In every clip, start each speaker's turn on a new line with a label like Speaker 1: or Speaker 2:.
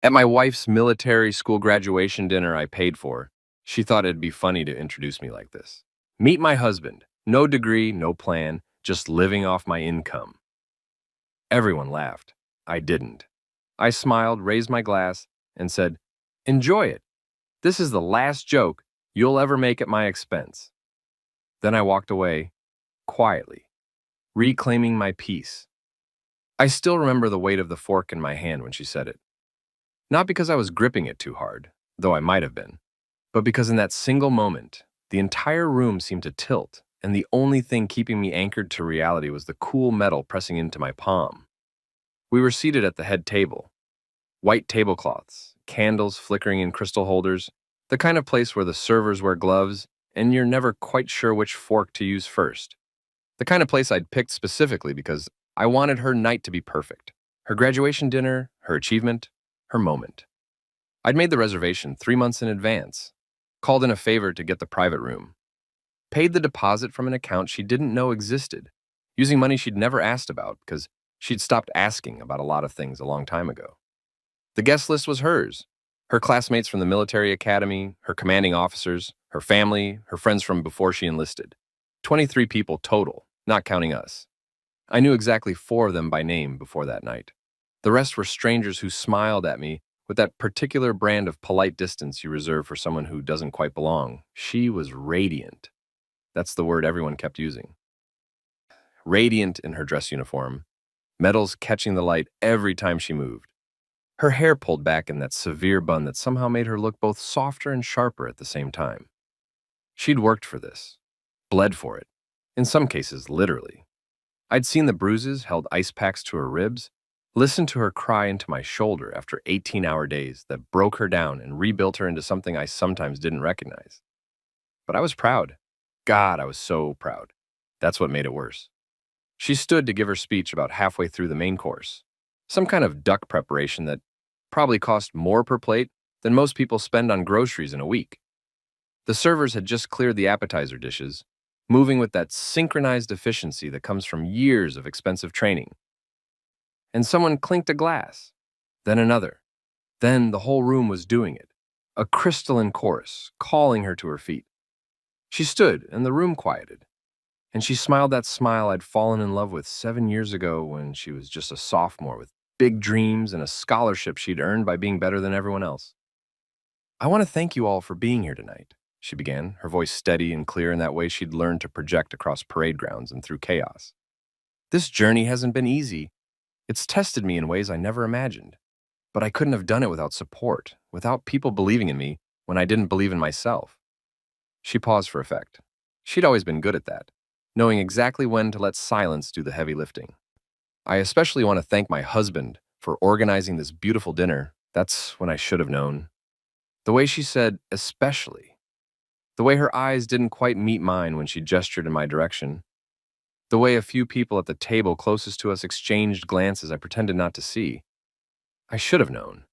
Speaker 1: At my wife's military school graduation dinner I paid for, she thought it'd be funny to introduce me like this. Meet my husband. No degree, no plan, just living off my income. Everyone laughed. I didn't. I smiled, raised my glass, and said, "Enjoy it. This is the last joke you'll ever make at my expense." Then I walked away, quietly, reclaiming my peace. I still remember the weight of the fork in my hand when she said it. Not because I was gripping it too hard, though I might have been, but because in that single moment, the entire room seemed to tilt, and the only thing keeping me anchored to reality was the cool metal pressing into my palm. We were seated at the head table. White tablecloths, candles flickering in crystal holders, the kind of place where the servers wear gloves, and you're never quite sure which fork to use first. The kind of place I'd picked specifically because I wanted her night to be perfect. Her graduation dinner, her achievement, her moment. I'd made the reservation 3 months in advance, called in a favor to get the private room, paid the deposit from an account she didn't know existed, using money she'd never asked about because she'd stopped asking about a lot of things a long time ago. The guest list was hers, her classmates from the military academy, her commanding officers, her family, her friends from before she enlisted. 23 people total, not counting us. I knew exactly 4 of them by name before that night. The rest were strangers who smiled at me with that particular brand of polite distance you reserve for someone who doesn't quite belong. She was radiant. That's the word everyone kept using. Radiant in her dress uniform, metals catching the light every time she moved. Her hair pulled back in that severe bun that somehow made her look both softer and sharper at the same time. She'd worked for this, bled for it, in some cases literally. I'd seen the bruises, held ice packs to her ribs, listened to her cry into my shoulder after 18-hour days that broke her down and rebuilt her into something I sometimes didn't recognize. But I was proud. God, I was so proud. That's what made it worse. She stood to give her speech about halfway through the main course, some kind of duck preparation that probably cost more per plate than most people spend on groceries in a week. The servers had just cleared the appetizer dishes, moving with that synchronized efficiency that comes from years of expensive training. And someone clinked a glass, then another. Then the whole room was doing it, a crystalline chorus, calling her to her feet. She stood, and the room quieted, and she smiled that smile I'd fallen in love with 7 years ago when she was just a sophomore with big dreams and a scholarship she'd earned by being better than everyone else. "I want to thank you all for being here tonight," she began, her voice steady and clear in that way she'd learned to project across parade grounds and through chaos. "This journey hasn't been easy. It's tested me in ways I never imagined. But I couldn't have done it without support, without people believing in me when I didn't believe in myself." She paused for effect. She'd always been good at that, knowing exactly when to let silence do the heavy lifting. "I especially want to thank my husband for organizing this beautiful dinner. That's when I should have known." The way she said, "especially." The way her eyes didn't quite meet mine when she gestured in my direction. The way a few people at the table closest to us exchanged glances I pretended not to see. I should have known.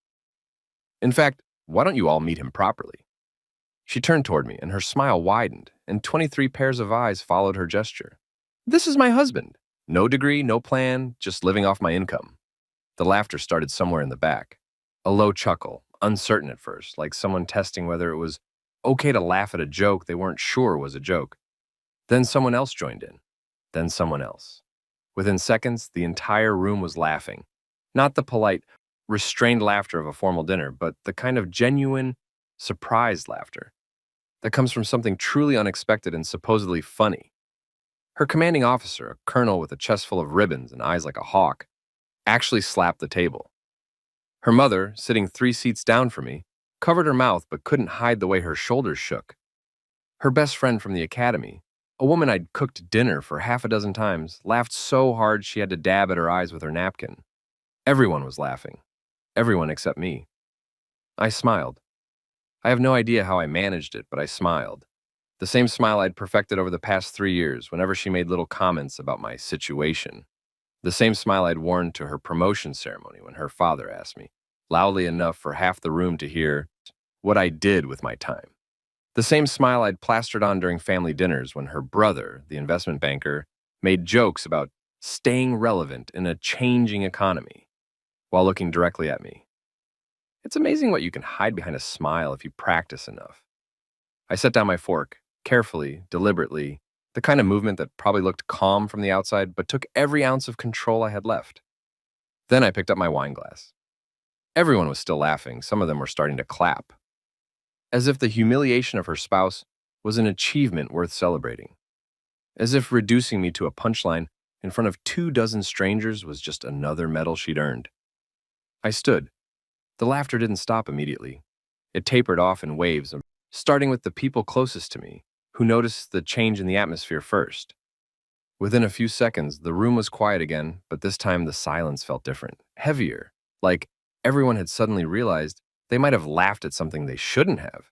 Speaker 1: "In fact, why don't you all meet him properly?" She turned toward me, and her smile widened, and 23 pairs of eyes followed her gesture. "This is my husband. No degree, no plan, just living off my income." The laughter started somewhere in the back. A low chuckle, uncertain at first, like someone testing whether it was okay to laugh at a joke they weren't sure was a joke. Then someone else joined in. Then someone else. Within seconds, the entire room was laughing. Not the polite, restrained laughter of a formal dinner, but the kind of genuine, surprised laughter that comes from something truly unexpected and supposedly funny. Her commanding officer, a colonel with a chest full of ribbons and eyes like a hawk, actually slapped the table. Her mother, sitting 3 seats down from me, covered her mouth but couldn't hide the way her shoulders shook. Her best friend from the academy, a woman I'd cooked dinner for half a dozen times, laughed so hard she had to dab at her eyes with her napkin. Everyone was laughing. Everyone except me. I smiled. I have no idea how I managed it, but I smiled. The same smile I'd perfected over the past 3 years whenever she made little comments about my situation. The same smile I'd worn to her promotion ceremony when her father asked me, loudly enough for half the room to hear, what I did with my time. The same smile I'd plastered on during family dinners when her brother, the investment banker, made jokes about staying relevant in a changing economy while looking directly at me. It's amazing what you can hide behind a smile if you practice enough. I set down my fork, carefully, deliberately, the kind of movement that probably looked calm from the outside but took every ounce of control I had left. Then I picked up my wine glass. Everyone was still laughing, some of them were starting to clap, as if the humiliation of her spouse was an achievement worth celebrating, as if reducing me to a punchline in front of 24 strangers was just another medal she'd earned. I stood. The laughter didn't stop immediately. It tapered off in waves, starting with the people closest to me, who noticed the change in the atmosphere first. Within a few seconds, the room was quiet again, but this time the silence felt different, heavier, like everyone had suddenly realized they might have laughed at something they shouldn't have.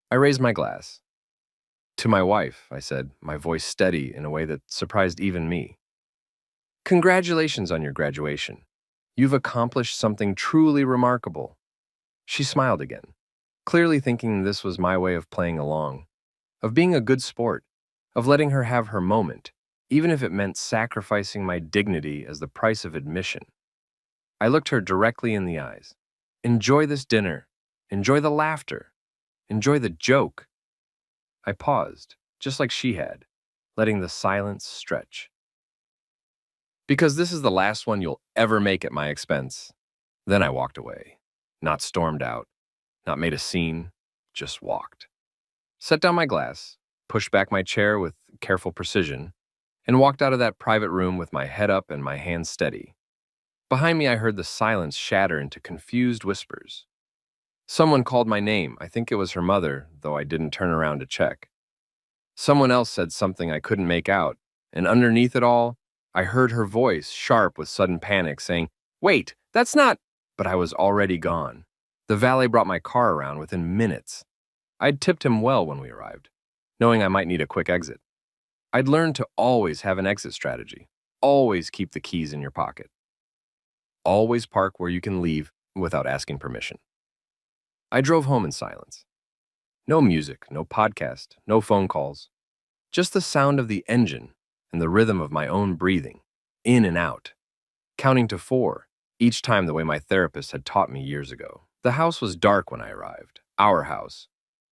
Speaker 1: I raised my glass. To my wife, I said, my voice steady in a way that surprised even me. Congratulations on your graduation. You've accomplished something truly remarkable. She smiled again, clearly thinking this was my way of playing along, of being a good sport, of letting her have her moment, even if it meant sacrificing my dignity as the price of admission. I looked her directly in the eyes. Enjoy this dinner. Enjoy the laughter. Enjoy the joke. I paused, just like she had, letting the silence stretch. Because this is the last one you'll ever make at my expense. Then I walked away, not stormed out, not made a scene, just walked. Set down my glass, pushed back my chair with careful precision, and walked out of that private room with my head up and my hands steady. Behind me, I heard the silence shatter into confused whispers. Someone called my name. I think it was her mother, though I didn't turn around to check. Someone else said something I couldn't make out, and underneath it all, I heard her voice, sharp with sudden panic, saying, "Wait, that's not—" But I was already gone. The valet brought my car around within minutes. I'd tipped him well when we arrived, knowing I might need a quick exit. I'd learned to always have an exit strategy. Always keep the keys in your pocket. Always park where you can leave without asking permission. I drove home in silence. No music, no podcast, no phone calls. Just the sound of the engine and the rhythm of my own breathing, in and out, counting to 4, each time the way my therapist had taught me years ago. The house was dark when I arrived, our house,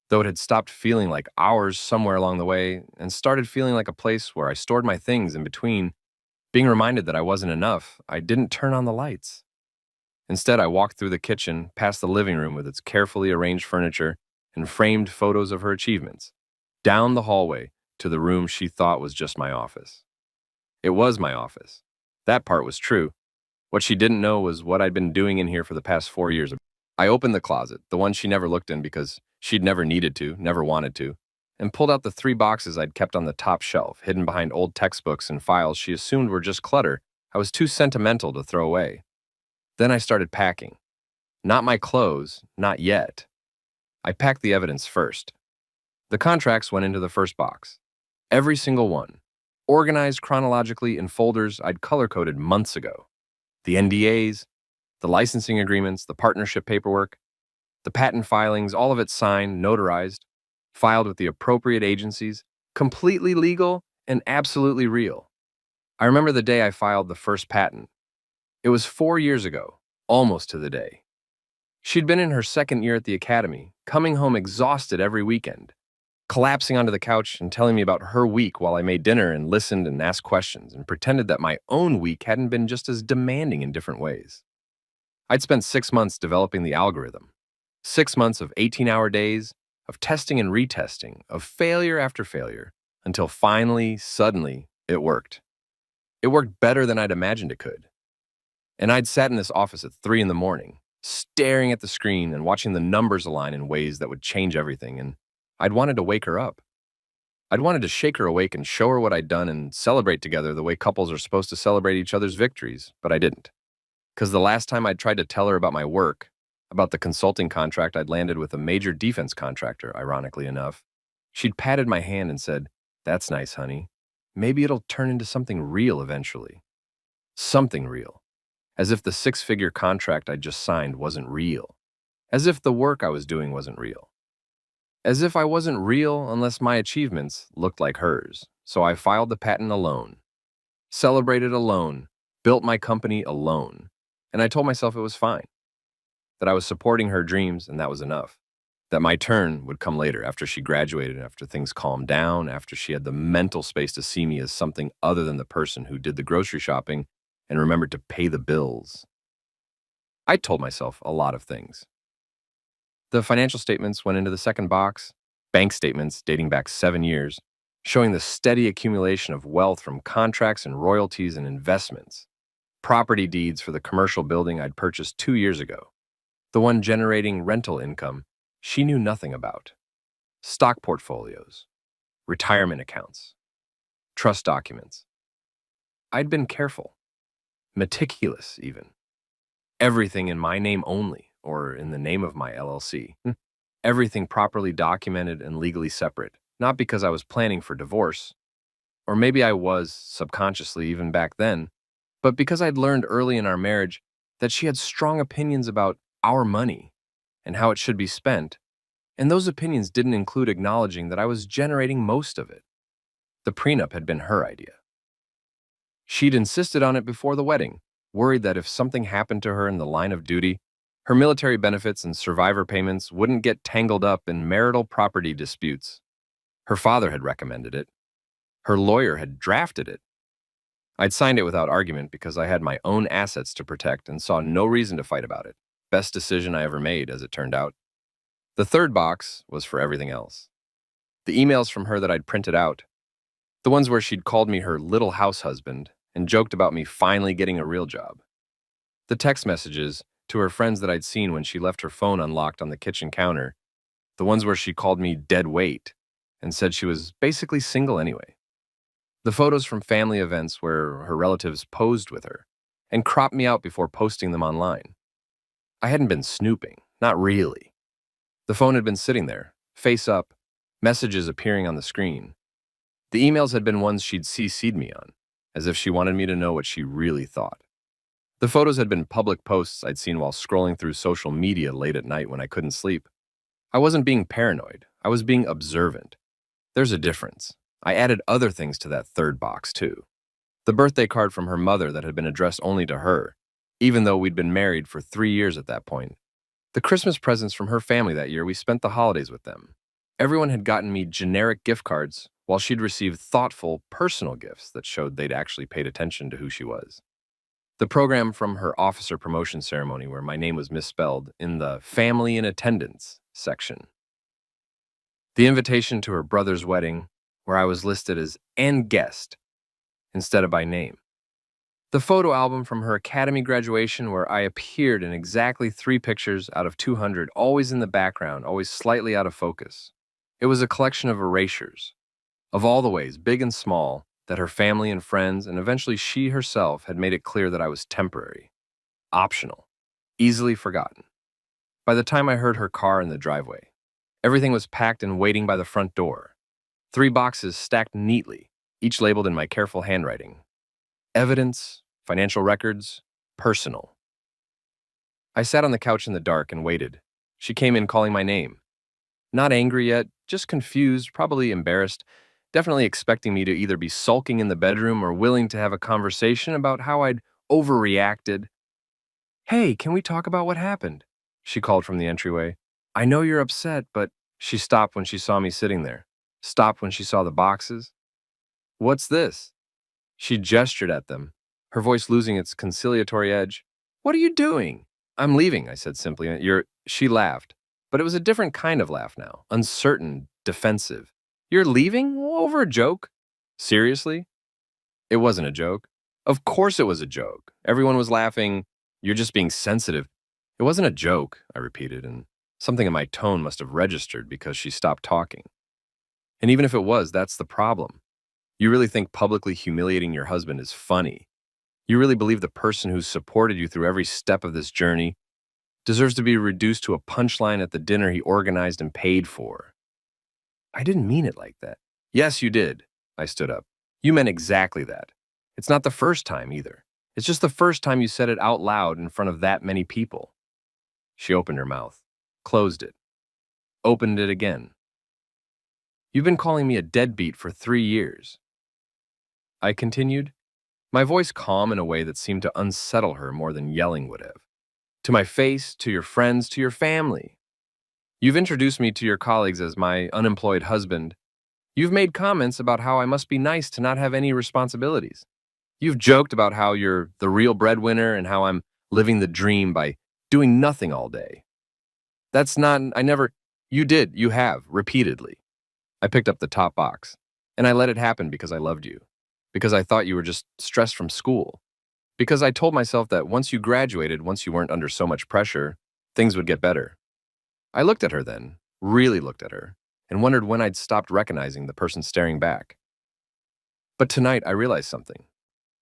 Speaker 1: though it had stopped feeling like ours somewhere along the way and started feeling like a place where I stored my things in between. Being reminded that I wasn't enough, I didn't turn on the lights. Instead, I walked through the kitchen, past the living room with its carefully arranged furniture and framed photos of her achievements, down the hallway to the room she thought was just my office. It was my office. That part was true. What she didn't know was what I'd been doing in here for the past 4 years. I opened the closet, the one she never looked in because she'd never needed to, never wanted to, and pulled out the 3 boxes I'd kept on the top shelf, hidden behind old textbooks and files she assumed were just clutter I was too sentimental to throw away. Then I started packing. Not my clothes, not yet. I packed the evidence first. The contracts went into the first box. Every single one, organized chronologically in folders I'd color-coded months ago. The NDAs, the licensing agreements, the partnership paperwork, the patent filings, all of it signed, notarized, filed with the appropriate agencies, completely legal and absolutely real. I remember the day I filed the first patent. It was 4 years ago, almost to the day. She'd been in her second year at the academy, coming home exhausted every weekend, collapsing onto the couch and telling me about her week while I made dinner and listened and asked questions and pretended that my own week hadn't been just as demanding in different ways. I'd spent 6 months developing the algorithm, 6 months of 18-hour days, of testing and retesting, of failure after failure, until finally, suddenly, it worked. It worked better than I'd imagined it could. And I'd sat in this office at 3 in the morning, staring at the screen and watching the numbers align in ways that would change everything, and I'd wanted to wake her up. I'd wanted to shake her awake and show her what I'd done and celebrate together the way couples are supposed to celebrate each other's victories, but I didn't. Because the last time I'd tried to tell her about my work, about the consulting contract I'd landed with a major defense contractor, ironically enough, she'd patted my hand and said, "That's nice, honey. Maybe it'll turn into something real eventually." Something real. As if the 6-figure contract I'd just signed wasn't real. As if the work I was doing wasn't real. As if I wasn't real unless my achievements looked like hers. So I filed the patent alone, celebrated alone, built my company alone, and I told myself it was fine. that I was supporting her dreams, and that was enough. That my turn would come later, after she graduated, after things calmed down, after she had the mental space to see me as something other than the person who did the grocery shopping and remembered to pay the bills. I told myself a lot of things. The financial statements went into the second box, bank statements dating back 7 years, showing the steady accumulation of wealth from contracts and royalties and investments. Property deeds for the commercial building I'd purchased 2 years ago, the one generating rental income she knew nothing about. Stock portfolios, retirement accounts, trust documents. I'd been careful, meticulous even. Everything in my name only, or in the name of my LLC. Everything properly documented and legally separate, not because I was planning for divorce, or maybe I was subconsciously even back then, but because I'd learned early in our marriage that she had strong opinions about our money and how it should be spent, and those opinions didn't include acknowledging that I was generating most of it. The prenup had been her idea. She'd insisted on it before the wedding, worried that if something happened to her in the line of duty, her military benefits and survivor payments wouldn't get tangled up in marital property disputes. Her father had recommended it. Her lawyer had drafted it. I'd signed it without argument because I had my own assets to protect and saw no reason to fight about it. Best decision I ever made, as it turned out. The third box was for everything else. The emails from her that I'd printed out, the ones where she'd called me her little house husband and joked about me finally getting a real job. The text messages to her friends that I'd seen when she left her phone unlocked on the kitchen counter, the ones where she called me dead weight and said she was basically single anyway. The photos from family events where her relatives posed with her and cropped me out before posting them online. I hadn't been snooping, not really. The phone had been sitting there, face up, messages appearing on the screen. The emails had been ones she'd CC'd me on, as if she wanted me to know what she really thought. The photos had been public posts I'd seen while scrolling through social media late at night when I couldn't sleep. I wasn't being paranoid. I was being observant. There's a difference. I added other things to that third box, too. The birthday card from her mother that had been addressed only to her, even though we'd been married for 3 years at that point. The Christmas presents from her family that year, we spent the holidays with them. Everyone had gotten me generic gift cards, while she'd received thoughtful, personal gifts that showed they'd actually paid attention to who she was. The program from her officer promotion ceremony where my name was misspelled in the family in attendance section. The invitation to her brother's wedding where I was listed as "and guest" instead of by name. The photo album from her academy graduation where I appeared in exactly 3 pictures out of 200, always in the background, always slightly out of focus. It was a collection of erasures, of all the ways, big and small, that her family and friends, and eventually she herself, had made it clear that I was temporary, optional, easily forgotten. By the time I heard her car in the driveway, everything was packed and waiting by the front door. 3 boxes stacked neatly, each labeled in my careful handwriting. Evidence, financial records, personal. I sat on the couch in the dark and waited. She came in calling my name. Not angry yet, just confused, probably embarrassed, definitely expecting me to either be sulking in the bedroom or willing to have a conversation about how I'd overreacted. "Hey, can we talk about what happened?" she called from the entryway. "I know you're upset, but..." She stopped when she saw me sitting there, stopped when she saw the boxes. "What's this?" She gestured at them, her voice losing its conciliatory edge. "What are you doing?" "I'm leaving," I said simply. She laughed, but it was a different kind of laugh now, uncertain, defensive. "You're leaving? Over a joke?" "Seriously?" It wasn't a joke. Of course it was a joke. Everyone was laughing. "You're just being sensitive." "It wasn't a joke," I repeated, and something in my tone must have registered because she stopped talking. And even if it was, that's the problem. You really think publicly humiliating your husband is funny. You really believe the person who's supported you through every step of this journey deserves to be reduced to a punchline at the dinner he organized and paid for. I didn't mean it like that. "Yes, you did." I stood up. "You meant exactly that. It's not the first time either. It's just the first time you said it out loud in front of that many people." She opened her mouth, closed it, opened it again. "You've been calling me a deadbeat for 3 years." I continued, my voice calm in a way that seemed to unsettle her more than yelling would have. To my face, to your friends, to your family. You've introduced me to your colleagues as my unemployed husband. You've made comments about how I must be nice to not have any responsibilities. You've joked about how you're the real breadwinner and how I'm living the dream by doing nothing all day. That's not, I never, you did, you have, repeatedly. I picked up the top box, and I let it happen because I loved you, because I thought you were just stressed from school, because I told myself that once you graduated, once you weren't under so much pressure, things would get better. I looked at her then, really looked at her, and wondered when I'd stopped recognizing the person staring back. But tonight, I realized something.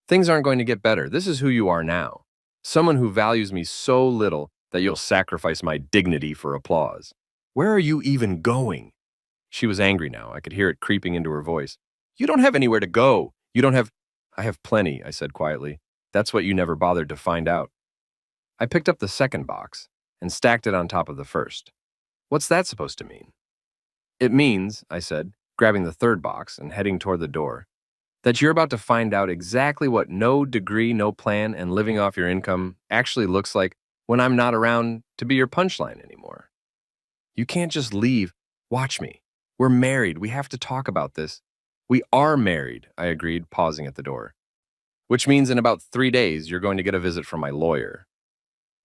Speaker 1: Things aren't going to get better. This is who you are now. Someone who values me so little that you'll sacrifice my dignity for applause. Where are you even going? She was angry now. I could hear it creeping into her voice. You don't have anywhere to go. You don't have... I have plenty, I said quietly. That's what you never bothered to find out. I picked up the second box and stacked it on top of the first. What's that supposed to mean? It means, I said, grabbing the third box and heading toward the door, that you're about to find out exactly what no degree, no plan, and living off your income actually looks like when I'm not around to be your punchline anymore. You can't just leave. Watch me. We're married. We have to talk about this. We are married, I agreed, pausing at the door. Which means in about 3 days, you're going to get a visit from my lawyer.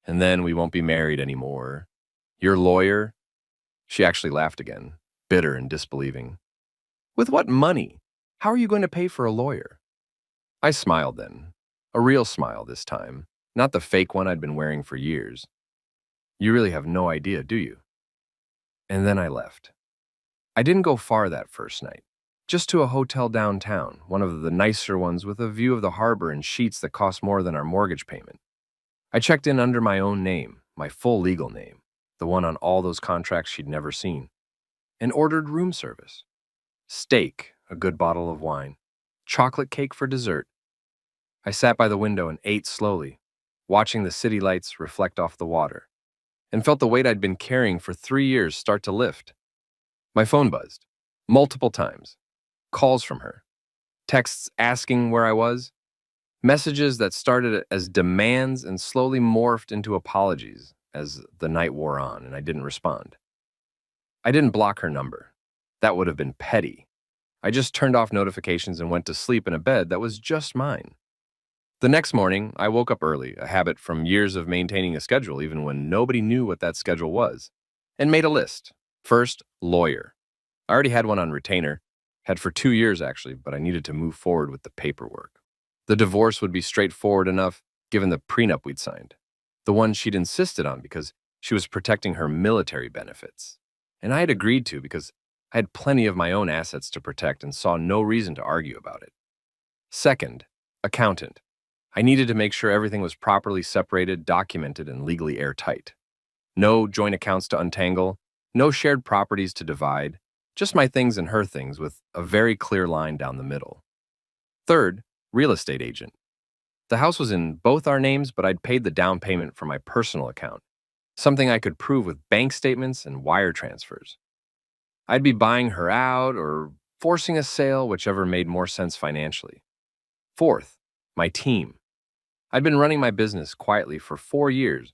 Speaker 1: And then we won't be married anymore. Your lawyer? She actually laughed again, bitter and disbelieving. With what money? How are you going to pay for a lawyer? I smiled then, a real smile this time, not the fake one I'd been wearing for years. You really have no idea, do you? And then I left. I didn't go far that first night, just to a hotel downtown, one of the nicer ones with a view of the harbor and sheets that cost more than our mortgage payment. I checked in under my own name, my full legal name, the one on all those contracts she'd never seen, and ordered room service. Steak, a good bottle of wine, chocolate cake for dessert. I sat by the window and ate slowly, watching the city lights reflect off the water, and felt the weight I'd been carrying for 3 years start to lift. My phone buzzed, multiple times. Calls from her, texts asking where I was, messages that started as demands and slowly morphed into apologies as the night wore on and I didn't respond. I didn't block her number. That would have been petty. I just turned off notifications and went to sleep in a bed that was just mine. The next morning, I woke up early, a habit from years of maintaining a schedule even when nobody knew what that schedule was, and made a list. First, lawyer. I already had one on retainer, had for 2 years actually, but I needed to move forward with the paperwork. The divorce would be straightforward enough given the prenup we'd signed, the one she'd insisted on because she was protecting her military benefits. And I had agreed to because I had plenty of my own assets to protect and saw no reason to argue about it. Second, accountant. I needed to make sure everything was properly separated, documented, and legally airtight. No joint accounts to untangle, no shared properties to divide, just my things and her things with a very clear line down the middle. Third, real estate agent. The house was in both our names, but I'd paid the down payment from my personal account, something I could prove with bank statements and wire transfers. I'd be buying her out or forcing a sale, whichever made more sense financially. Fourth, my team. I'd been running my business quietly for 4 years,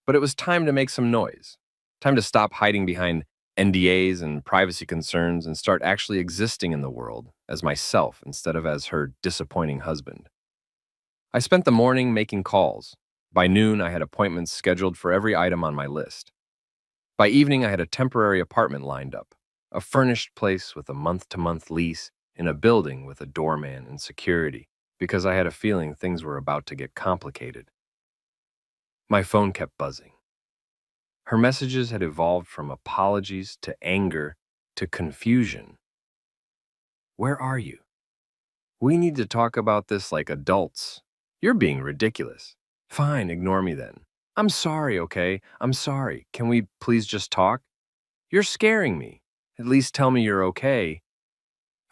Speaker 1: but it was time to make some noise. Time to stop hiding behind NDAs and privacy concerns and start actually existing in the world as myself instead of as her disappointing husband. I spent the morning making calls. By noon, I had appointments scheduled for every item on my list. By evening, I had a temporary apartment lined up, a furnished place with a month-to-month lease in a building with a doorman and security, because I had a feeling things were about to get complicated. My phone kept buzzing. Her messages had evolved from apologies to anger to confusion. Where are you? We need to talk about this like adults. You're being ridiculous. Fine, ignore me then. I'm sorry, okay? I'm sorry. Can we please just talk? You're scaring me. At least tell me you're okay.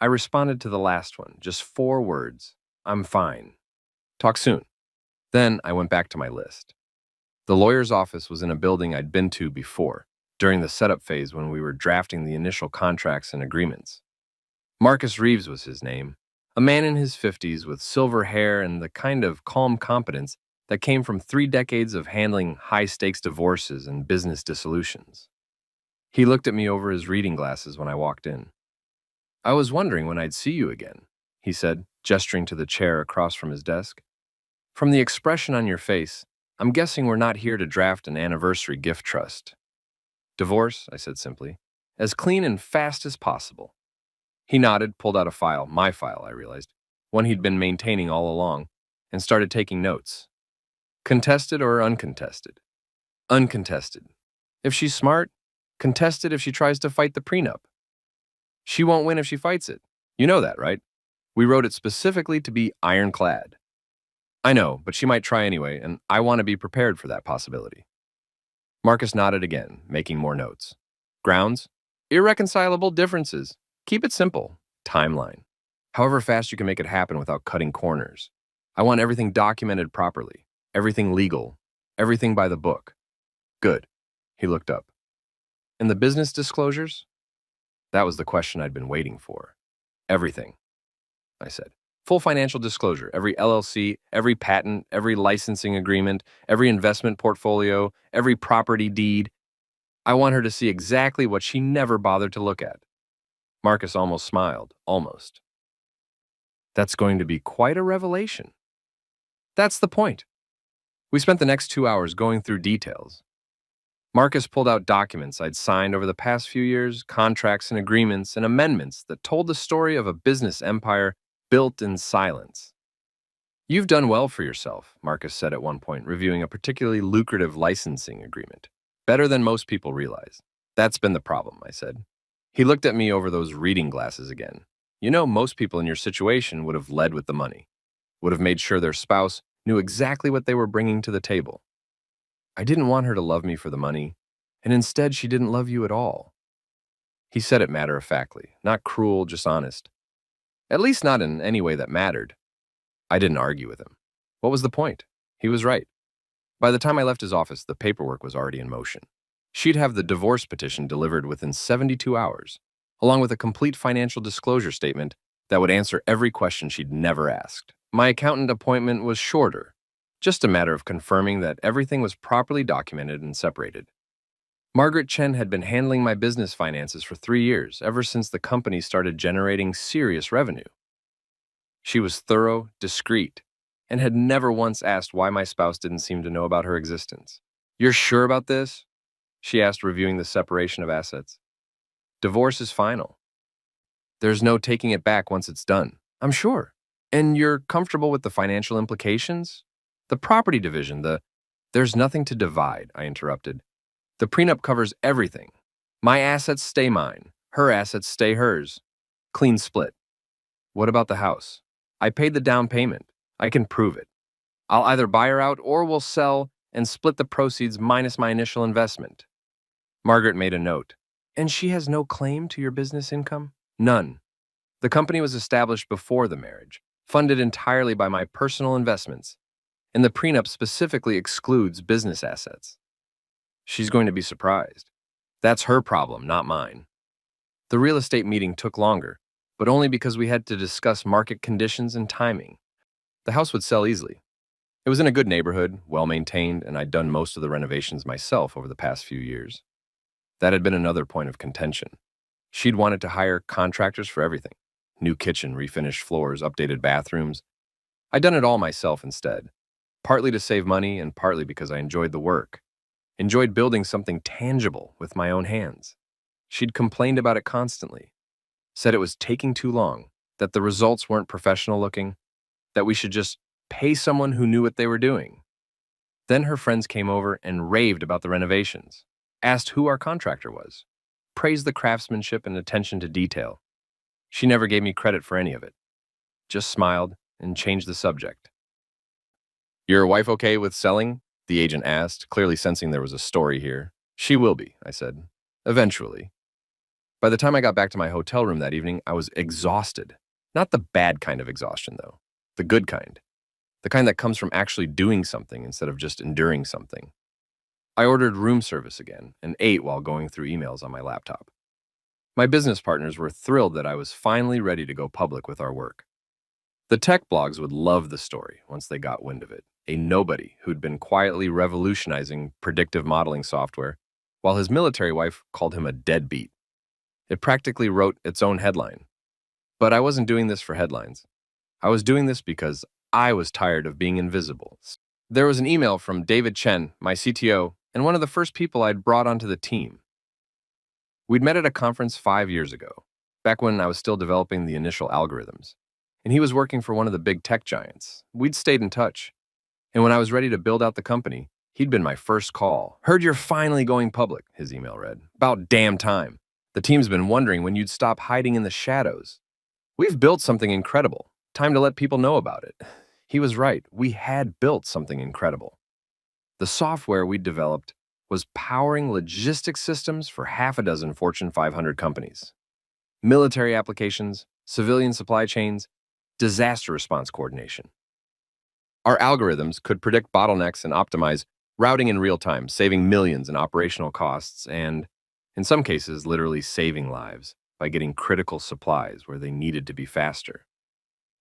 Speaker 1: I responded to the last one, just 4 words. I'm fine. Talk soon. Then I went back to my list. The lawyer's office was in a building I'd been to before, during the setup phase when we were drafting the initial contracts and agreements. Marcus Reeves was his name, a man in his 50s with silver hair and the kind of calm competence that came from 3 decades of handling high-stakes divorces and business dissolutions. He looked at me over his reading glasses when I walked in. "I was wondering when I'd see you again," he said, gesturing to the chair across from his desk. "From the expression on your face, I'm guessing we're not here to draft an anniversary gift trust." "Divorce," I said simply. "As clean and fast as possible." He nodded, pulled out a file, my file, I realized, one he'd been maintaining all along, and started taking notes. "Contested or uncontested?" "Uncontested. If she's smart, contested if she tries to fight the prenup." "She won't win if she fights it. You know that, right? We wrote it specifically to be ironclad." "I know, but she might try anyway, and I want to be prepared for that possibility." Marcus nodded again, making more notes. "Grounds? Irreconcilable differences. Keep it simple. Timeline. However fast you can make it happen without cutting corners. I want everything documented properly. Everything legal. Everything by the book." "Good." He looked up. "And the business disclosures?" That was the question I'd been waiting for. "Everything," I said. "Full financial disclosure, every LLC, every patent, every licensing agreement, every investment portfolio, every property deed. I want her to see exactly what she never bothered to look at." Marcus almost smiled, almost. "That's going to be quite a revelation." "That's the point." We spent the next 2 hours going through details. Marcus pulled out documents I'd signed over the past few years, contracts and agreements and amendments that told the story of a business empire built in silence. "You've done well for yourself," Marcus said at one point, reviewing a particularly lucrative licensing agreement. "Better than most people realize." "That's been the problem," I said. He looked at me over those reading glasses again. "You know, most people in your situation would have led with the money, would have made sure their spouse knew exactly what they were bringing to the table. I didn't want her to love me for the money, and instead she didn't love you at all." He said it matter-of-factly, not cruel, just honest. At least not in any way that mattered. I didn't argue with him. What was the point? He was right. By the time I left his office, the paperwork was already in motion. She'd have the divorce petition delivered within 72 hours, along with a complete financial disclosure statement that would answer every question she'd never asked. My accountant appointment was shorter, just a matter of confirming that everything was properly documented and separated. Margaret Chen had been handling my business finances for 3 years, ever since the company started generating serious revenue. She was thorough, discreet, and had never once asked why my spouse didn't seem to know about her existence. "You're sure about this?" she asked, reviewing the separation of assets. "Divorce is final. There's no taking it back once it's done." "I'm sure." "And you're comfortable with the financial implications? The property division, There's nothing to divide," I interrupted. "The prenup covers everything. My assets stay mine. Her assets stay hers. Clean split." "What about the house?" "I paid the down payment. I can prove it. I'll either buy her out or we'll sell and split the proceeds minus my initial investment." Margaret made a note. "And she has no claim to your business income?" "None. The company was established before the marriage, funded entirely by my personal investments, and the prenup specifically excludes business assets." "She's going to be surprised." "That's her problem, not mine." The real estate meeting took longer, but only because we had to discuss market conditions and timing. The house would sell easily. It was in a good neighborhood, well-maintained, and I'd done most of the renovations myself over the past few years. That had been another point of contention. She'd wanted to hire contractors for everything. New kitchen, refinished floors, updated bathrooms. I'd done it all myself instead, partly to save money and partly because I enjoyed the work. Enjoyed building something tangible with my own hands. She'd complained about it constantly, said it was taking too long, that the results weren't professional looking, that we should just pay someone who knew what they were doing. Then her friends came over and raved about the renovations, asked who our contractor was, praised the craftsmanship and attention to detail. She never gave me credit for any of it, just smiled and changed the subject. "Your wife okay with selling?" the agent asked, clearly sensing there was a story here. "She will be," I said. "Eventually." By the time I got back to my hotel room that evening, I was exhausted. Not the bad kind of exhaustion, though. The good kind. The kind that comes from actually doing something instead of just enduring something. I ordered room service again and ate while going through emails on my laptop. My business partners were thrilled that I was finally ready to go public with our work. The tech blogs would love the story once they got wind of it. a nobody who'd been quietly revolutionizing predictive modeling software, while his military wife called him a deadbeat. It practically wrote its own headline. But I wasn't doing this for headlines. I was doing this because I was tired of being invisible. There was an email from David Chen, my CTO, and one of the first people I'd brought onto the team. We'd met at a conference 5 years ago, back when I was still developing the initial algorithms, and he was working for one of the big tech giants. We'd stayed in touch, and when I was ready to build out the company, he'd been my first call. "Heard you're finally going public," his email read. "About damn time. The team's been wondering when you'd stop hiding in the shadows. We've built something incredible. Time to let people know about it." He was right. We had built something incredible. The software we'd developed was powering logistics systems for half a dozen Fortune 500 companies. Military applications, civilian supply chains, disaster response coordination. Our algorithms could predict bottlenecks and optimize routing in real time, saving millions in operational costs and, in some cases, literally saving lives by getting critical supplies where they needed to be faster.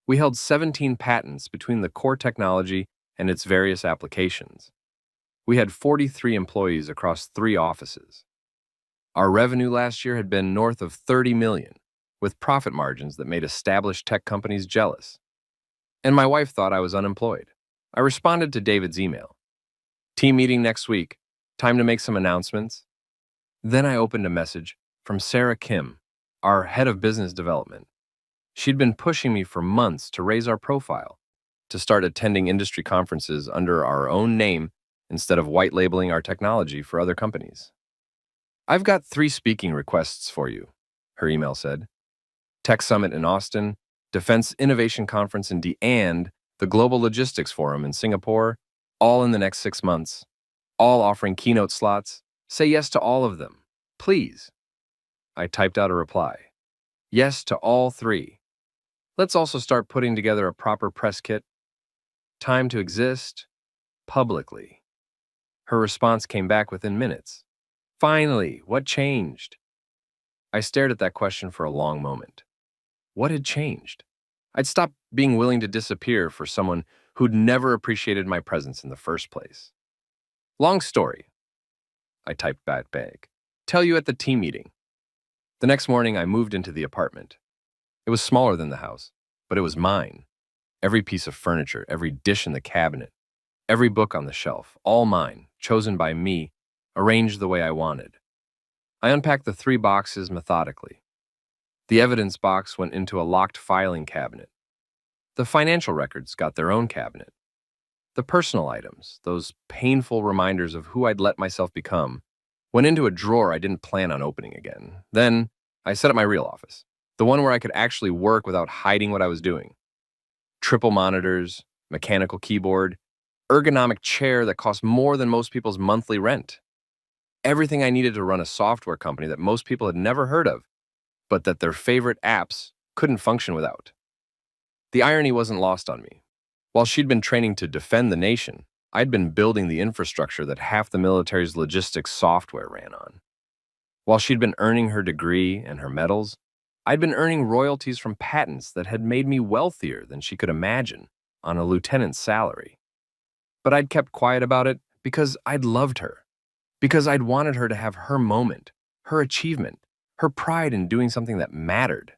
Speaker 1: We held 17 patents between the core technology and its various applications. We had 43 employees across 3 offices. Our revenue last year had been north of 30 million, with profit margins that made established tech companies jealous. And my wife thought I was unemployed. I responded to David's email. "Team meeting next week. Time to make some announcements." Then I opened a message from Sarah Kim, our head of business development. She'd been pushing me for months to raise our profile, to start attending industry conferences under our own name instead of white labeling our technology for other companies. "I've got 3 speaking requests for you," her email said. Tech Summit in Austin, Defense Innovation Conference in and the Global Logistics Forum in Singapore, all in the next 6 months, all offering keynote slots. Say yes to all of them, please. I typed out a reply. Yes to all 3. Let's also start putting together a proper press kit. Time to exist publicly. Her response came back within minutes. Finally, what changed? I stared at that question for a long moment. What had changed? I'd stopped being willing to disappear for someone who'd never appreciated my presence in the first place. Long story. I typed back. Tell you at the team meeting. The next morning, I moved into the apartment. It was smaller than the house, but it was mine. Every piece of furniture, every dish in the cabinet, every book on the shelf, all mine, chosen by me, arranged the way I wanted. I unpacked the 3 boxes methodically. The evidence box went into a locked filing cabinet. The financial records got their own cabinet. The personal items, those painful reminders of who I'd let myself become, went into a drawer I didn't plan on opening again. Then I set up my real office, the one where I could actually work without hiding what I was doing. Triple monitors, mechanical keyboard, ergonomic chair that cost more than most people's monthly rent. Everything I needed to run a software company that most people had never heard of, but that their favorite apps couldn't function without. The irony wasn't lost on me. While she'd been training to defend the nation, I'd been building the infrastructure that half the military's logistics software ran on. While she'd been earning her degree and her medals, I'd been earning royalties from patents that had made me wealthier than she could imagine on a lieutenant's salary. But I'd kept quiet about it because I'd loved her, because I'd wanted her to have her moment, her achievement, her pride in doing something that mattered.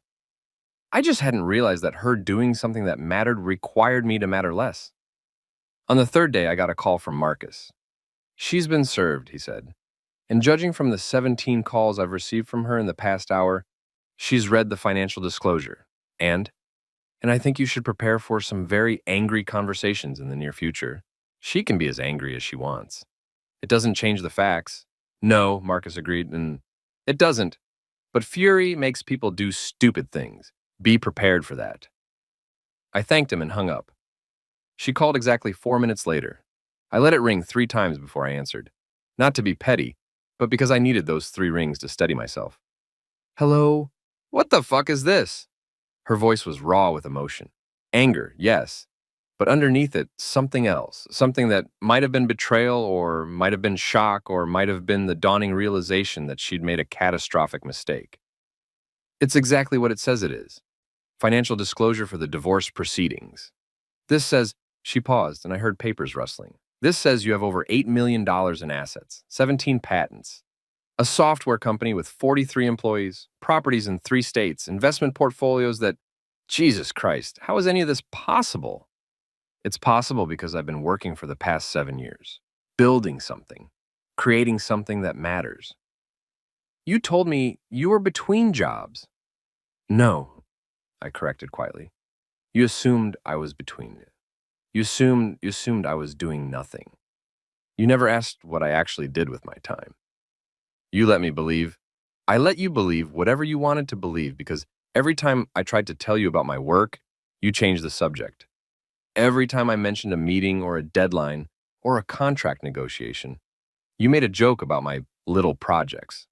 Speaker 1: I just hadn't realized that her doing something that mattered required me to matter less. On the 3rd day, I got a call from Marcus. "She's been served," he said. "And judging from the 17 calls I've received from her in the past hour, she's read the financial disclosure. And I think you should prepare for some very angry conversations in the near future. She can be as angry as she wants. It doesn't change the facts." "No," Marcus agreed, "and it doesn't. But fury makes people do stupid things. Be prepared for that." I thanked him and hung up. She called exactly 4 minutes later. I let it ring 3 times before I answered. Not to be petty, but because I needed those 3 rings to steady myself. "Hello? What the fuck is this?" Her voice was raw with emotion. Anger, yes, but underneath it, something else. Something that might have been betrayal, or might have been shock, or might have been the dawning realization that she'd made a catastrophic mistake. It's exactly what it says it is. Financial disclosure for the divorce proceedings. This says, She paused, and I heard papers rustling. This says you have over $8 million in assets, 17 patents, a software company with 43 employees, properties in 3 states, investment portfolios that, Jesus Christ, how is any of this possible? It's possible because I've been working for the past 7 years, building something, creating something that matters. You told me you were between jobs. No, I corrected quietly. You assumed I was between it. You assumed I was doing nothing. You never asked what I actually did with my time. You let me believe. I let you believe whatever you wanted to believe because every time I tried to tell you about my work, you changed the subject. Every time I mentioned a meeting or a deadline or a contract negotiation, you made a joke about my little projects.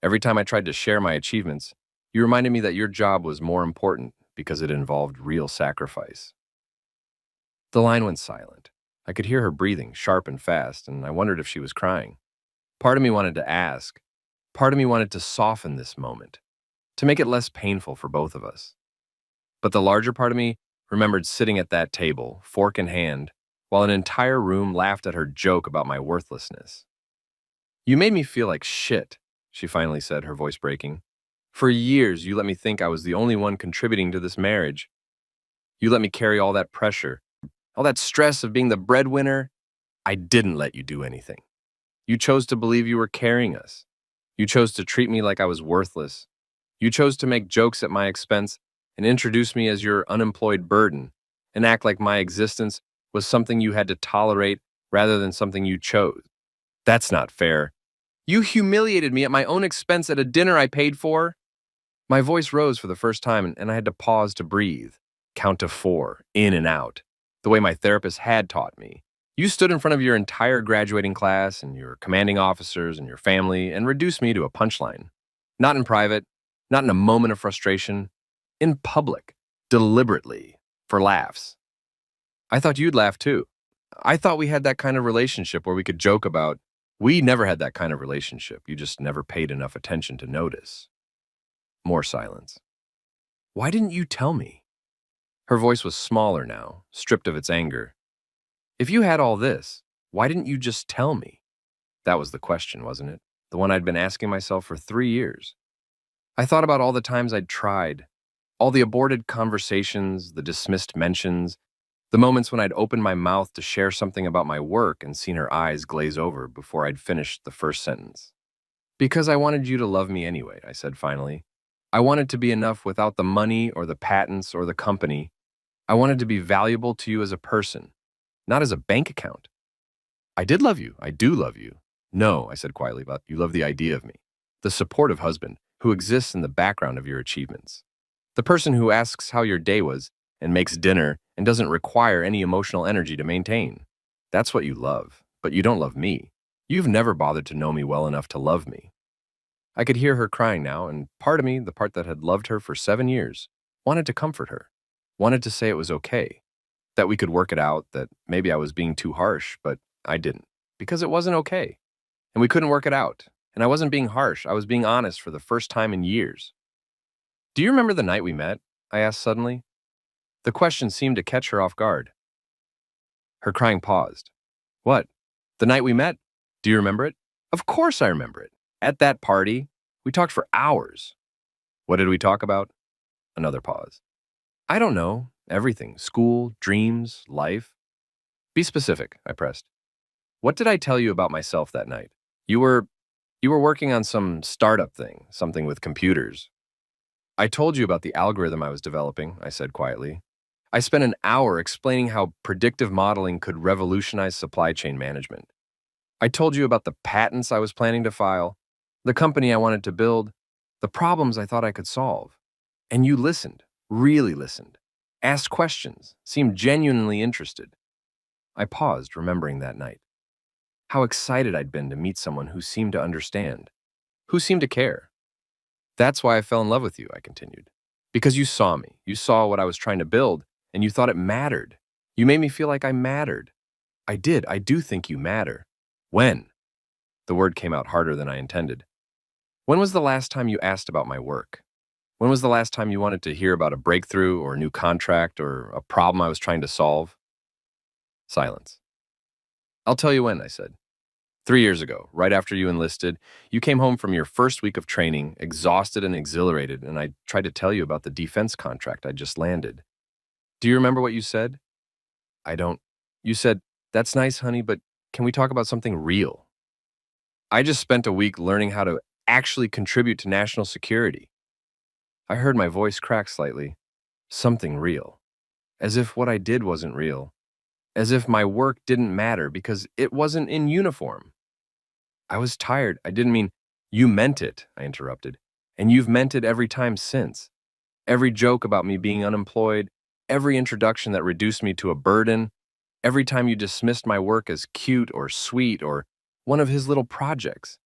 Speaker 1: Every time I tried to share my achievements, you reminded me that your job was more important because it involved real sacrifice. The line went silent. I could hear her breathing, sharp and fast, and I wondered if she was crying. Part of me wanted to ask. Part of me wanted to soften this moment, to make it less painful for both of us. But the larger part of me remembered sitting at that table, fork in hand, while an entire room laughed at her joke about my worthlessness. You made me feel like shit, she finally said, her voice breaking. For years, you let me think I was the only one contributing to this marriage. You let me carry all that pressure, all that stress of being the breadwinner. I didn't let you do anything. You chose to believe you were carrying us. You chose to treat me like I was worthless. You chose to make jokes at my expense and introduce me as your unemployed burden and act like my existence was something you had to tolerate rather than something you chose. That's not fair. You humiliated me at my own expense at a dinner I paid for. My voice rose for the first time and I had to pause to breathe, count to 4, in and out, the way my therapist had taught me. You stood in front of your entire graduating class and your commanding officers and your family and reduced me to a punchline. Not in private, not in a moment of frustration, in public, deliberately, for laughs. I thought you'd laugh too. I thought we had that kind of relationship where we could joke about. We never had that kind of relationship. You just never paid enough attention to notice. More silence. Why didn't you tell me? Her voice was smaller now, stripped of its anger. If you had all this, why didn't you just tell me? That was the question, wasn't it? The one I'd been asking myself for 3 years. I thought about all the times I'd tried, all the aborted conversations, the dismissed mentions, the moments when I'd opened my mouth to share something about my work and seen her eyes glaze over before I'd finished the first sentence. Because I wanted you to love me anyway, I said finally. I wanted to be enough without the money or the patents or the company. I wanted to be valuable to you as a person, not as a bank account. I did love you. I do love you. No, I said quietly, but you love the idea of me. The supportive husband who exists in the background of your achievements. The person who asks how your day was and makes dinner and doesn't require any emotional energy to maintain. That's what you love, but you don't love me. You've never bothered to know me well enough to love me. I could hear her crying now, and part of me, the part that had loved her for 7 years, wanted to comfort her, wanted to say it was okay, that we could work it out, that maybe I was being too harsh, but I didn't, because it wasn't okay, and we couldn't work it out, and I wasn't being harsh, I was being honest for the first time in years. Do you remember the night we met? I asked suddenly. The question seemed to catch her off guard. Her crying paused. What? The night we met? Do you remember it? Of course I remember it. At that party, we talked for hours. What did we talk about? Another pause. I don't know. Everything. School, dreams, life. Be specific, I pressed. What did I tell you about myself that night? You were working on some startup thing, something with computers. I told you about the algorithm I was developing, I said quietly. I spent an hour explaining how predictive modeling could revolutionize supply chain management. I told you about the patents I was planning to file, the company I wanted to build, the problems I thought I could solve. And you listened, really listened, asked questions, seemed genuinely interested. I paused, remembering that night. How excited I'd been to meet someone who seemed to understand, who seemed to care. That's why I fell in love with you, I continued. Because you saw me, you saw what I was trying to build, and you thought it mattered. You made me feel like I mattered. I did, I do think you matter. When? The word came out harder than I intended. When was the last time you asked about my work? When was the last time you wanted to hear about a breakthrough or a new contract or a problem I was trying to solve? Silence. I'll tell you when, I said. 3 years ago, right after you enlisted, you came home from your first week of training, exhausted and exhilarated, and I tried to tell you about the defense contract I just landed. Do you remember what you said? I don't. You said, "That's nice, honey, but can we talk about something real?" I just spent a week learning how to actually contribute to national security. I heard my voice crack slightly. Something real. As if what I did wasn't real. As if my work didn't matter because it wasn't in uniform. I was tired. I didn't mean, you meant it, I interrupted. And you've meant it every time since. Every joke about me being unemployed, every introduction that reduced me to a burden, every time you dismissed my work as cute or sweet or one of his little projects.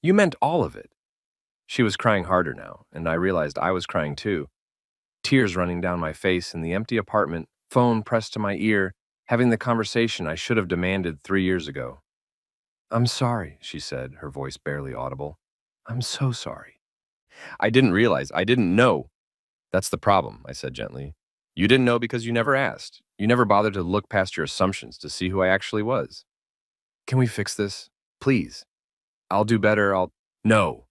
Speaker 1: You meant all of it. She was crying harder now, and I realized I was crying too. Tears running down my face in the empty apartment, phone pressed to my ear, having the conversation I should have demanded 3 years ago. "I'm sorry," she said, her voice barely audible. "I'm so sorry." I didn't realize, I didn't know. That's the problem, I said gently. You didn't know because you never asked. You never bothered to look past your assumptions to see who I actually was. Can we fix this? Please. I'll do better, No.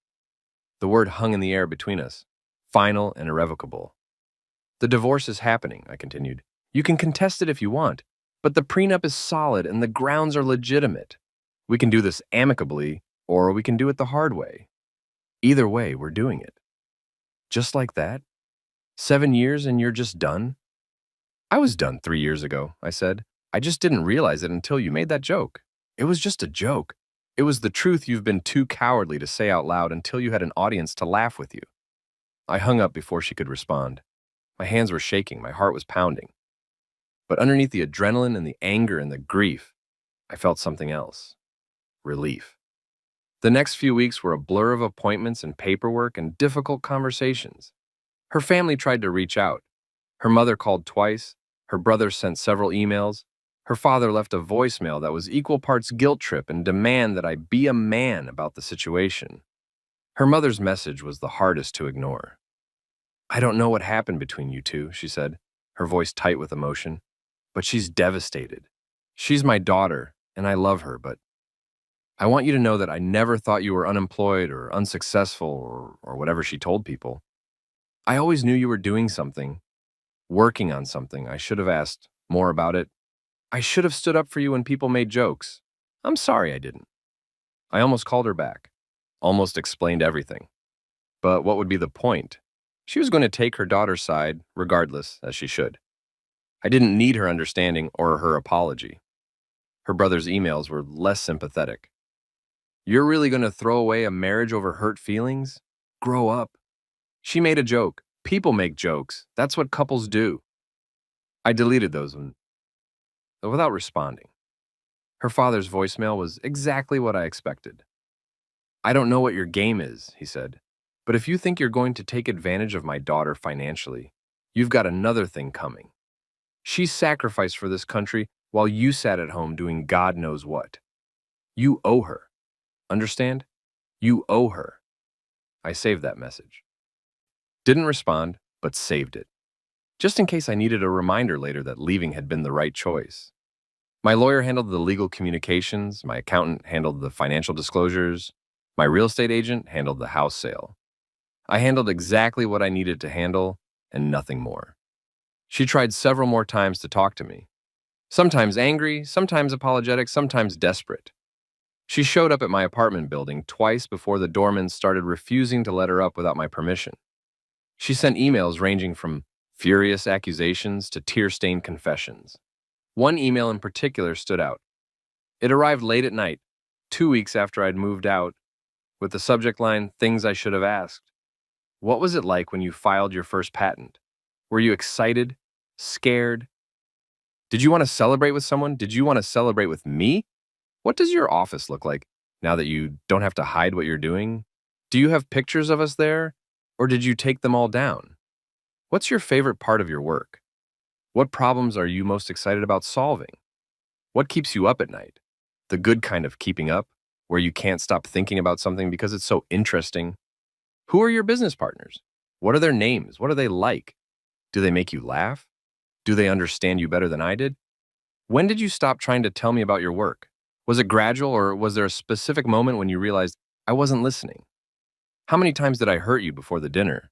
Speaker 1: The word hung in the air between us, final and irrevocable. The divorce is happening, I continued. You can contest it if you want, but the prenup is solid and the grounds are legitimate. We can do this amicably, or we can do it the hard way. Either way, we're doing it. Just like that? 7 years and you're just done? I was done 3 years ago, I said. I just didn't realize it until you made that joke. It was just a joke. It was the truth you've been too cowardly to say out loud until you had an audience to laugh with you. I hung up before she could respond. My hands were shaking, my heart was pounding. But underneath the adrenaline and the anger and the grief, I felt something else. Relief. The next few weeks were a blur of appointments and paperwork and difficult conversations. Her family tried to reach out. Her mother called twice. Her brother sent several emails. Her father left a voicemail that was equal parts guilt trip and demand that I be a man about the situation. Her mother's message was the hardest to ignore. I don't know what happened between you two, she said, her voice tight with emotion, but she's devastated. She's my daughter, and I love her, but I want you to know that I never thought you were unemployed or unsuccessful or whatever she told people. I always knew you were doing something, working on something. I should have asked more about it. I should have stood up for you when people made jokes. I'm sorry I didn't. I almost called her back, almost explained everything. But what would be the point? She was going to take her daughter's side, regardless, as she should. I didn't need her understanding or her apology. Her brother's emails were less sympathetic. You're really going to throw away a marriage over hurt feelings? Grow up. She made a joke. People make jokes. That's what couples do. I deleted those without responding. Her father's voicemail was exactly what I expected. I don't know what your game is, he said, but if you think you're going to take advantage of my daughter financially, you've got another thing coming. She sacrificed for this country while you sat at home doing God knows what. You owe her. Understand? You owe her. I saved that message. Didn't respond, but saved it. Just in case I needed a reminder later that leaving had been the right choice. My lawyer handled the legal communications, my accountant handled the financial disclosures, my real estate agent handled the house sale. I handled exactly what I needed to handle and nothing more. She tried several more times to talk to me. Sometimes angry, sometimes apologetic, sometimes desperate. She showed up at my apartment building twice before the doorman started refusing to let her up without my permission. She sent emails ranging from furious accusations to tear-stained confessions. One email in particular stood out. It arrived late at night, 2 weeks after I'd moved out, with the subject line, "Things I should have asked." What was it like when you filed your first patent? Were you excited? Scared? Did you want to celebrate with someone? Did you want to celebrate with me? What does your office look like now that you don't have to hide what you're doing? Do you have pictures of us there, or did you take them all down? What's your favorite part of your work? What problems are you most excited about solving? What keeps you up at night? The good kind of keeping up, where you can't stop thinking about something because it's so interesting. Who are your business partners? What are their names? What are they like? Do they make you laugh? Do they understand you better than I did? When did you stop trying to tell me about your work? Was it gradual, or was there a specific moment when you realized I wasn't listening? How many times did I hurt you before the dinner?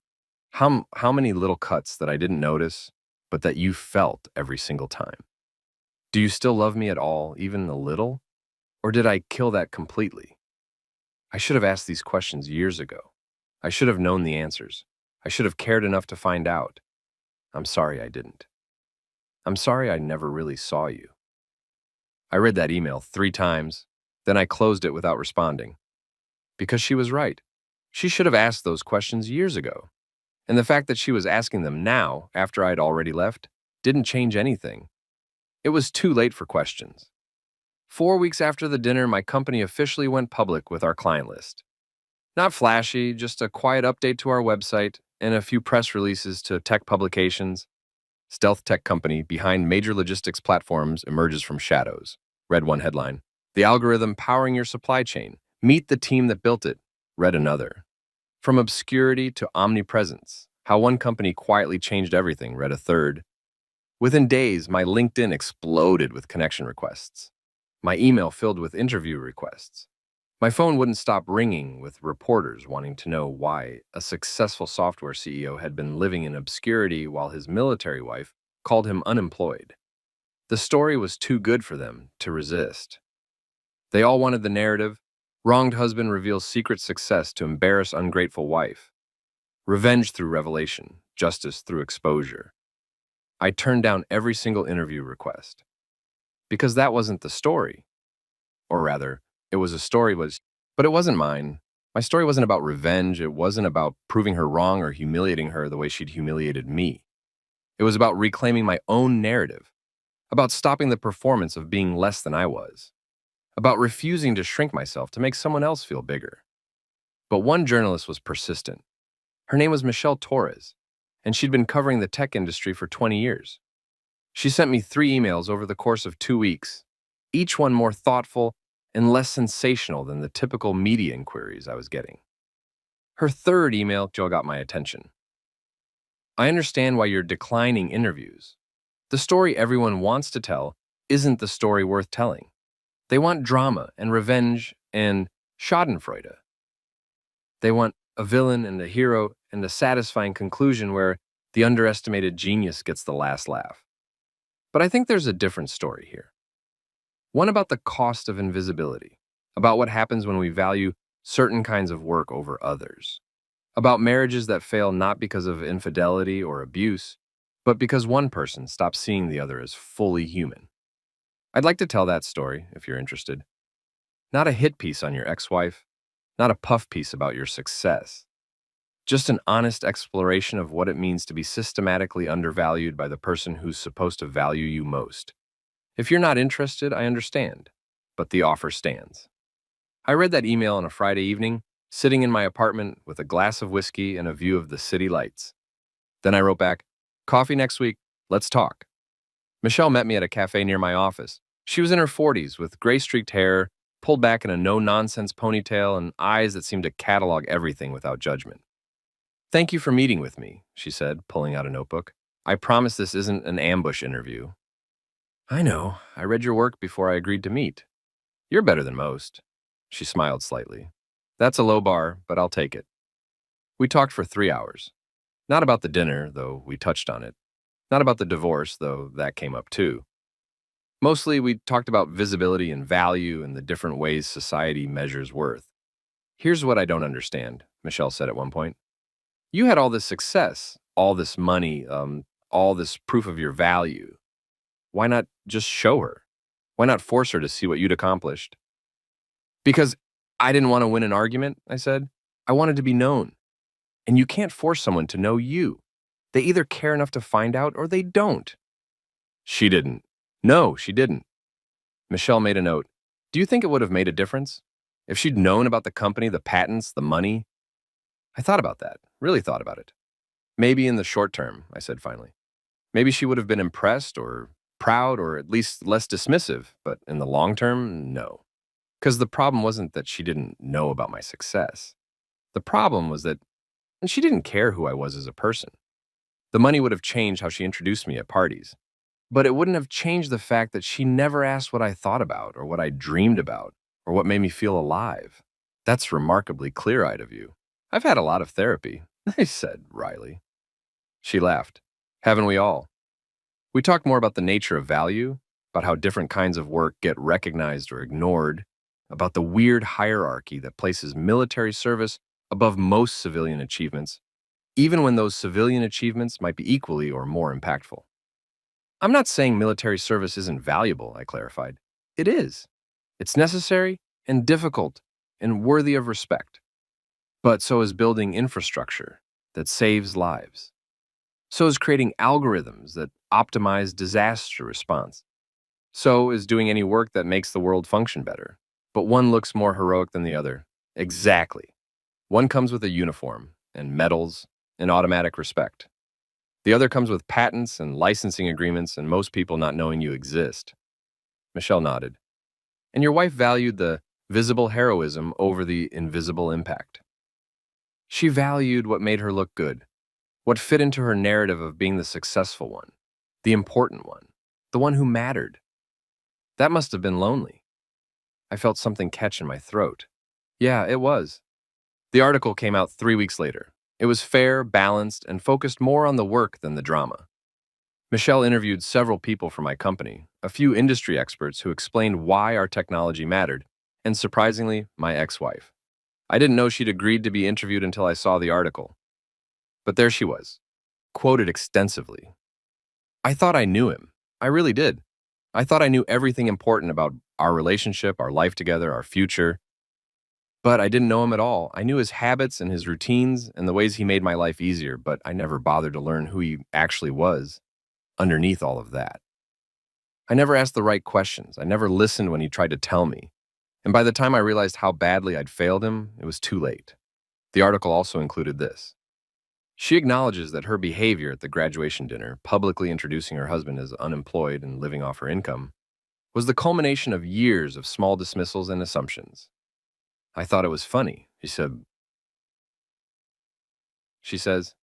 Speaker 1: How many little cuts that I didn't notice, but that you felt every single time? Do you still love me at all, even a little? Or did I kill that completely? I should have asked these questions years ago. I should have known the answers. I should have cared enough to find out. I'm sorry I didn't. I'm sorry I never really saw you. I read that email 3 times, then I closed it without responding. Because she was right. She should have asked those questions years ago. And the fact that she was asking them now, after I'd already left, didn't change anything. It was too late for questions. 4 weeks after the dinner, my company officially went public with our client list. Not flashy, just a quiet update to our website and a few press releases to tech publications. Stealth tech company behind major logistics platforms emerges from shadows. Read one headline. The algorithm powering your supply chain. Meet the team that built it. Read another. From obscurity to omnipresence. How one company quietly changed everything. Read a third. Within days, my LinkedIn exploded with connection requests. My email filled with interview requests. My phone wouldn't stop ringing with reporters wanting to know why a successful software CEO had been living in obscurity while his military wife called him unemployed. The story was too good for them to resist. They all wanted the narrative. Wronged husband reveals secret success to embarrass ungrateful wife. Revenge through revelation, justice through exposure. I turned down every single interview request. Because that wasn't the story. Or rather, it was a story, but it wasn't mine. My story wasn't about revenge. It wasn't about proving her wrong or humiliating her the way she'd humiliated me. It was about reclaiming my own narrative, about stopping the performance of being less than I was, about refusing to shrink myself to make someone else feel bigger. But one journalist was persistent. Her name was Michelle Torres, and she'd been covering the tech industry for 20 years. She sent me 3 emails over the course of 2 weeks, each one more thoughtful and less sensational than the typical media inquiries I was getting. Her third email got my attention. I understand why you're declining interviews. The story everyone wants to tell isn't the story worth telling. They want drama and revenge and schadenfreude. They want a villain and a hero and a satisfying conclusion where the underestimated genius gets the last laugh. But I think there's a different story here. One about the cost of invisibility, about what happens when we value certain kinds of work over others, about marriages that fail not because of infidelity or abuse, but because one person stops seeing the other as fully human. I'd like to tell that story, if you're interested. Not a hit piece on your ex-wife, not a puff piece about your success. Just an honest exploration of what it means to be systematically undervalued by the person who's supposed to value you most. If you're not interested, I understand, but the offer stands. I read that email on a Friday evening, sitting in my apartment with a glass of whiskey and a view of the city lights. Then I wrote back, "Coffee next week, let's talk." Michelle met me at a cafe near my office. She was in her 40s with gray-streaked hair, pulled back in a no-nonsense ponytail, and eyes that seemed to catalog everything without judgment. "Thank you for meeting with me," she said, pulling out a notebook. "I promise this isn't an ambush interview." "I know. I read your work before I agreed to meet. You're better than most." She smiled slightly. "That's a low bar, but I'll take it." We talked for 3 hours. Not about the dinner, though we touched on it. Not about the divorce, though that came up too. Mostly, we talked about visibility and value and the different ways society measures worth. "Here's what I don't understand," Michelle said at one point. "You had all this success, all this money, all this proof of your value. Why not just show her? Why not force her to see what you'd accomplished?" "Because I didn't want to win an argument," I said. "I wanted to be known. And you can't force someone to know you. They either care enough to find out or they don't." She didn't. No, she didn't. Michelle made a note. "Do you think it would have made a difference? If she'd known about the company, the patents, the money?" I thought about that, really thought about it. "Maybe in the short term," I said finally. "Maybe she would have been impressed or proud or at least less dismissive, but in the long term, no." Because the problem wasn't that she didn't know about my success. The problem was that she didn't care who I was as a person. The money would have changed how she introduced me at parties. But it wouldn't have changed the fact that she never asked what I thought about or what I dreamed about or what made me feel alive. That's remarkably clear-eyed of you. I've had a lot of therapy, I said wryly. She laughed. Haven't we all? We talked more about the nature of value, about how different kinds of work get recognized or ignored, about the weird hierarchy that places military service above most civilian achievements, even when those civilian achievements might be equally or more impactful. I'm not saying military service isn't valuable, I clarified. It is. It's necessary and difficult and worthy of respect. But so is building infrastructure that saves lives. So is creating algorithms that optimize disaster response. So is doing any work that makes the world function better. But one looks more heroic than the other. Exactly. One comes with a uniform and medals and automatic respect. The other comes with patents and licensing agreements and most people not knowing you exist. Michelle nodded. And your wife valued the visible heroism over the invisible impact. She valued what made her look good, what fit into her narrative of being the successful one, the important one, the one who mattered. That must have been lonely. I felt something catch in my throat. Yeah, it was. The article came out 3 weeks later. It was fair, balanced, and focused more on the work than the drama. Michelle interviewed several people from my company, a few industry experts who explained why our technology mattered, and surprisingly, my ex-wife. I didn't know she'd agreed to be interviewed until I saw the article. But there she was, quoted extensively. I thought I knew him. I really did. I thought I knew everything important about our relationship, our life together, our future. But I didn't know him at all. I knew his habits and his routines and the ways he made my life easier, but I never bothered to learn who he actually was underneath all of that. I never asked the right questions. I never listened when he tried to tell me. And by the time I realized how badly I'd failed him, it was too late. The article also included this. She acknowledges that her behavior at the graduation dinner, publicly introducing her husband as unemployed and living off her income, was the culmination of years of small dismissals and assumptions. I thought it was funny, she says.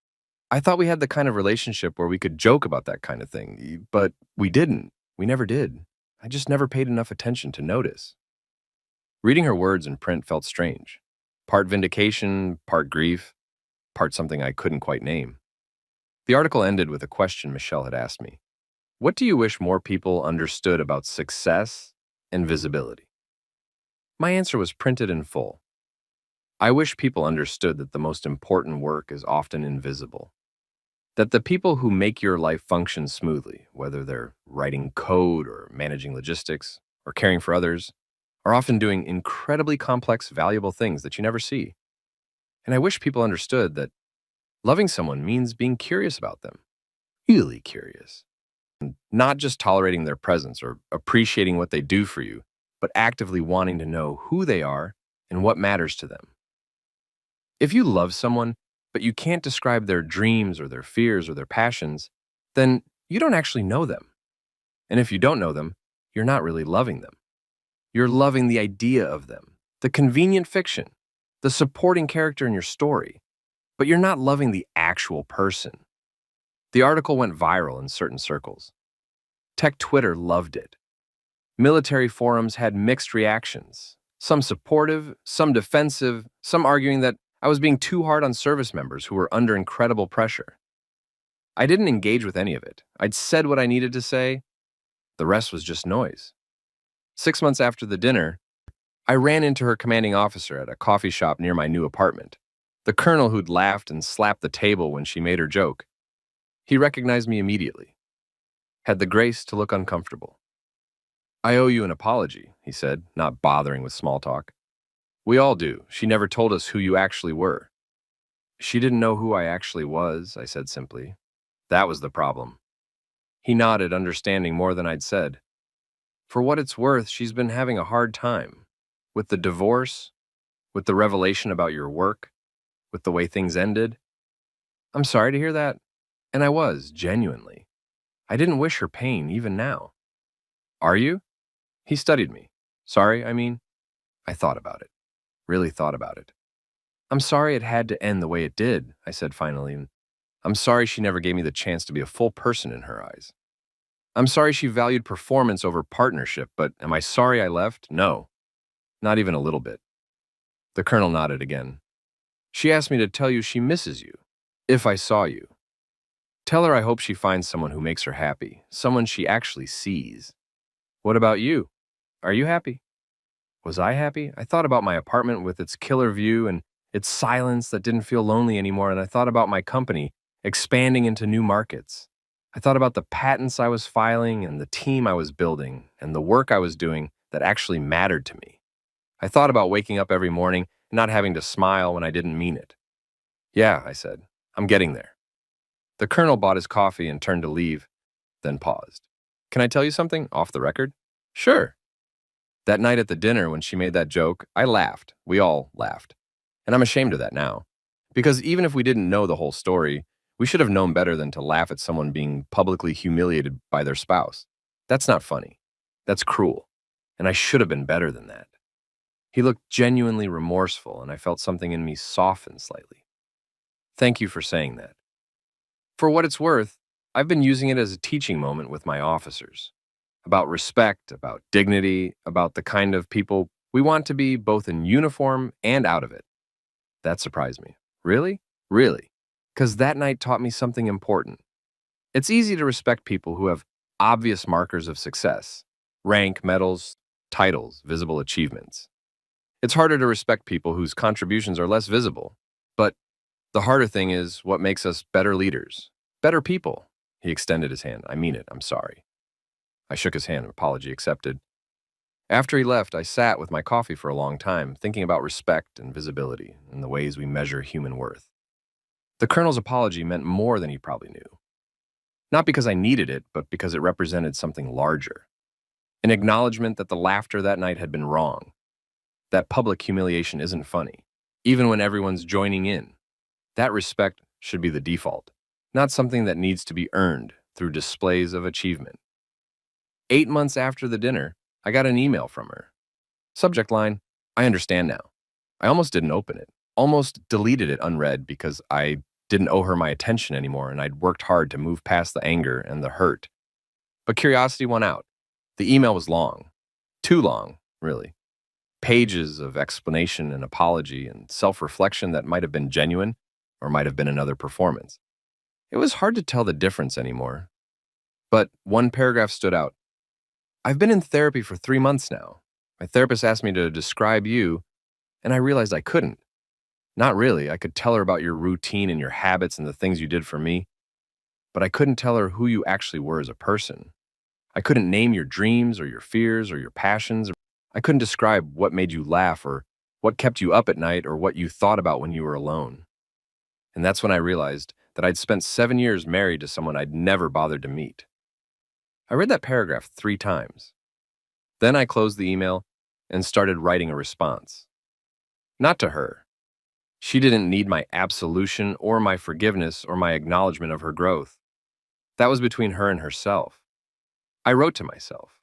Speaker 1: I thought we had the kind of relationship where we could joke about that kind of thing, but we didn't. We never did. I just never paid enough attention to notice. Reading her words in print felt strange. Part vindication, part grief, part something I couldn't quite name. The article ended with a question Michelle had asked me. What do you wish more people understood about success and visibility? My answer was printed in full. I wish people understood that the most important work is often invisible. That the people who make your life function smoothly, whether they're writing code or managing logistics or caring for others, are often doing incredibly complex, valuable things that you never see. And I wish people understood that loving someone means being curious about them, really curious, and not just tolerating their presence or appreciating what they do for you, but actively wanting to know who they are and what matters to them. If you love someone, but you can't describe their dreams or their fears or their passions, then you don't actually know them. And if you don't know them, you're not really loving them. You're loving the idea of them, the convenient fiction, the supporting character in your story, but you're not loving the actual person. The article went viral in certain circles. Tech Twitter loved it. Military forums had mixed reactions, some supportive, some defensive, some arguing that I was being too hard on service members who were under incredible pressure. I didn't engage with any of it. I'd said what I needed to say. The rest was just noise. 6 months after the dinner, I ran into her commanding officer at a coffee shop near my new apartment, the colonel who'd laughed and slapped the table when she made her joke. He recognized me immediately, had the grace to look uncomfortable. I owe you an apology, he said, not bothering with small talk. We all do. She never told us who you actually were. She didn't know who I actually was, I said simply. That was the problem. He nodded, understanding more than I'd said. For what it's worth, she's been having a hard time. With the divorce, with the revelation about your work, with the way things ended. I'm sorry to hear that. And I was, genuinely. I didn't wish her pain, even now. Are you? He studied me. Sorry, I mean. I thought about it. Really thought about it. I'm sorry it had to end the way it did, I said finally. I'm sorry she never gave me the chance to be a full person in her eyes. I'm sorry she valued performance over partnership, but am I sorry I left? No, not even a little bit. The colonel nodded again. She asked me to tell you she misses you, if I saw you. Tell her I hope she finds someone who makes her happy, someone she actually sees. What about you? Are you happy? Was I happy? I thought about my apartment with its killer view and its silence that didn't feel lonely anymore, and I thought about my company expanding into new markets. I thought about the patents I was filing and the team I was building and the work I was doing that actually mattered to me. I thought about waking up every morning and not having to smile when I didn't mean it. Yeah, I said, I'm getting there. The colonel bought his coffee and turned to leave, then paused. Can I tell you something off the record? Sure. That night at the dinner when she made that joke, I laughed. We all laughed. And I'm ashamed of that now. Because even if we didn't know the whole story, we should have known better than to laugh at someone being publicly humiliated by their spouse. That's not funny. That's cruel. And I should have been better than that. He looked genuinely remorseful, and I felt something in me soften slightly. Thank you for saying that. For what it's worth, I've been using it as a teaching moment with my officers. About respect, about dignity, about the kind of people we want to be both in uniform and out of it. That surprised me. Really? Really? Because that night taught me something important. It's easy to respect people who have obvious markers of success: rank, medals, titles, visible achievements. It's harder to respect people whose contributions are less visible. But the harder thing is what makes us better leaders, better people. He extended his hand. I mean it. I'm sorry. I shook his hand, apology accepted. After he left, I sat with my coffee for a long time, thinking about respect and visibility and the ways we measure human worth. The colonel's apology meant more than he probably knew. Not because I needed it, but because it represented something larger. An acknowledgement that the laughter that night had been wrong. That public humiliation isn't funny, even when everyone's joining in. That respect should be the default, not something that needs to be earned through displays of achievement. 8 months after the dinner, I got an email from her. Subject line, I understand now. I almost didn't open it, almost deleted it unread because I didn't owe her my attention anymore and I'd worked hard to move past the anger and the hurt. But curiosity won out. The email was long. Too long, really. Pages of explanation and apology and self-reflection that might have been genuine or might have been another performance. It was hard to tell the difference anymore. But one paragraph stood out. I've been in therapy for 3 months now. My therapist asked me to describe you, and I realized I couldn't. Not really. I could tell her about your routine and your habits and the things you did for me, but I couldn't tell her who you actually were as a person. I couldn't name your dreams or your fears or your passions. I couldn't describe what made you laugh or what kept you up at night or what you thought about when you were alone. And that's when I realized that I'd spent 7 years married to someone I'd never bothered to meet. I read that paragraph 3 times. Then I closed the email and started writing a response. Not to her. She didn't need my absolution or my forgiveness or my acknowledgement of her growth. That was between her and herself. I wrote to myself.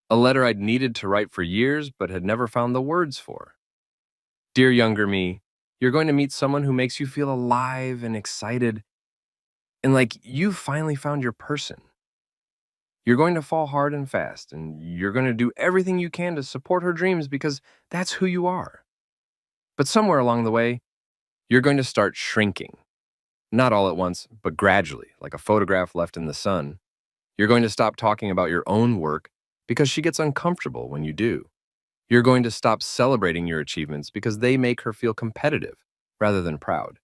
Speaker 1: A letter I'd needed to write for years but had never found the words for. Dear younger me, you're going to meet someone who makes you feel alive and excited and like you've finally found your person. You're going to fall hard and fast, and you're going to do everything you can to support her dreams because that's who you are. But somewhere along the way, you're going to start shrinking. Not all at once, but gradually, like a photograph left in the sun. You're going to stop talking about your own work because she gets uncomfortable when you do. You're going to stop celebrating your achievements because they make her feel competitive rather than proud.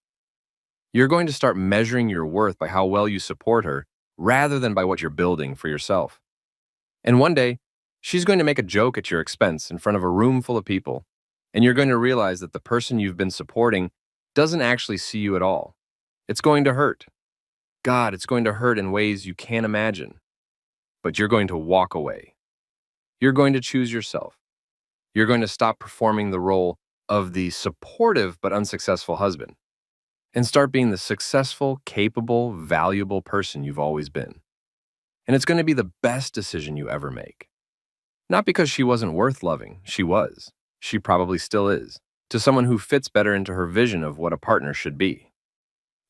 Speaker 1: You're going to start measuring your worth by how well you support her rather than by what you're building for yourself. And one day, she's going to make a joke at your expense in front of a room full of people, and you're going to realize that the person you've been supporting doesn't actually see you at all. It's going to hurt. God, it's going to hurt in ways you can't imagine. But you're going to walk away. You're going to choose yourself. You're going to stop performing the role of the supportive but unsuccessful husband and start being the successful, capable, valuable person you've always been. And it's going to be the best decision you ever make. Not because she wasn't worth loving, she was. She probably still is, to someone who fits better into her vision of what a partner should be.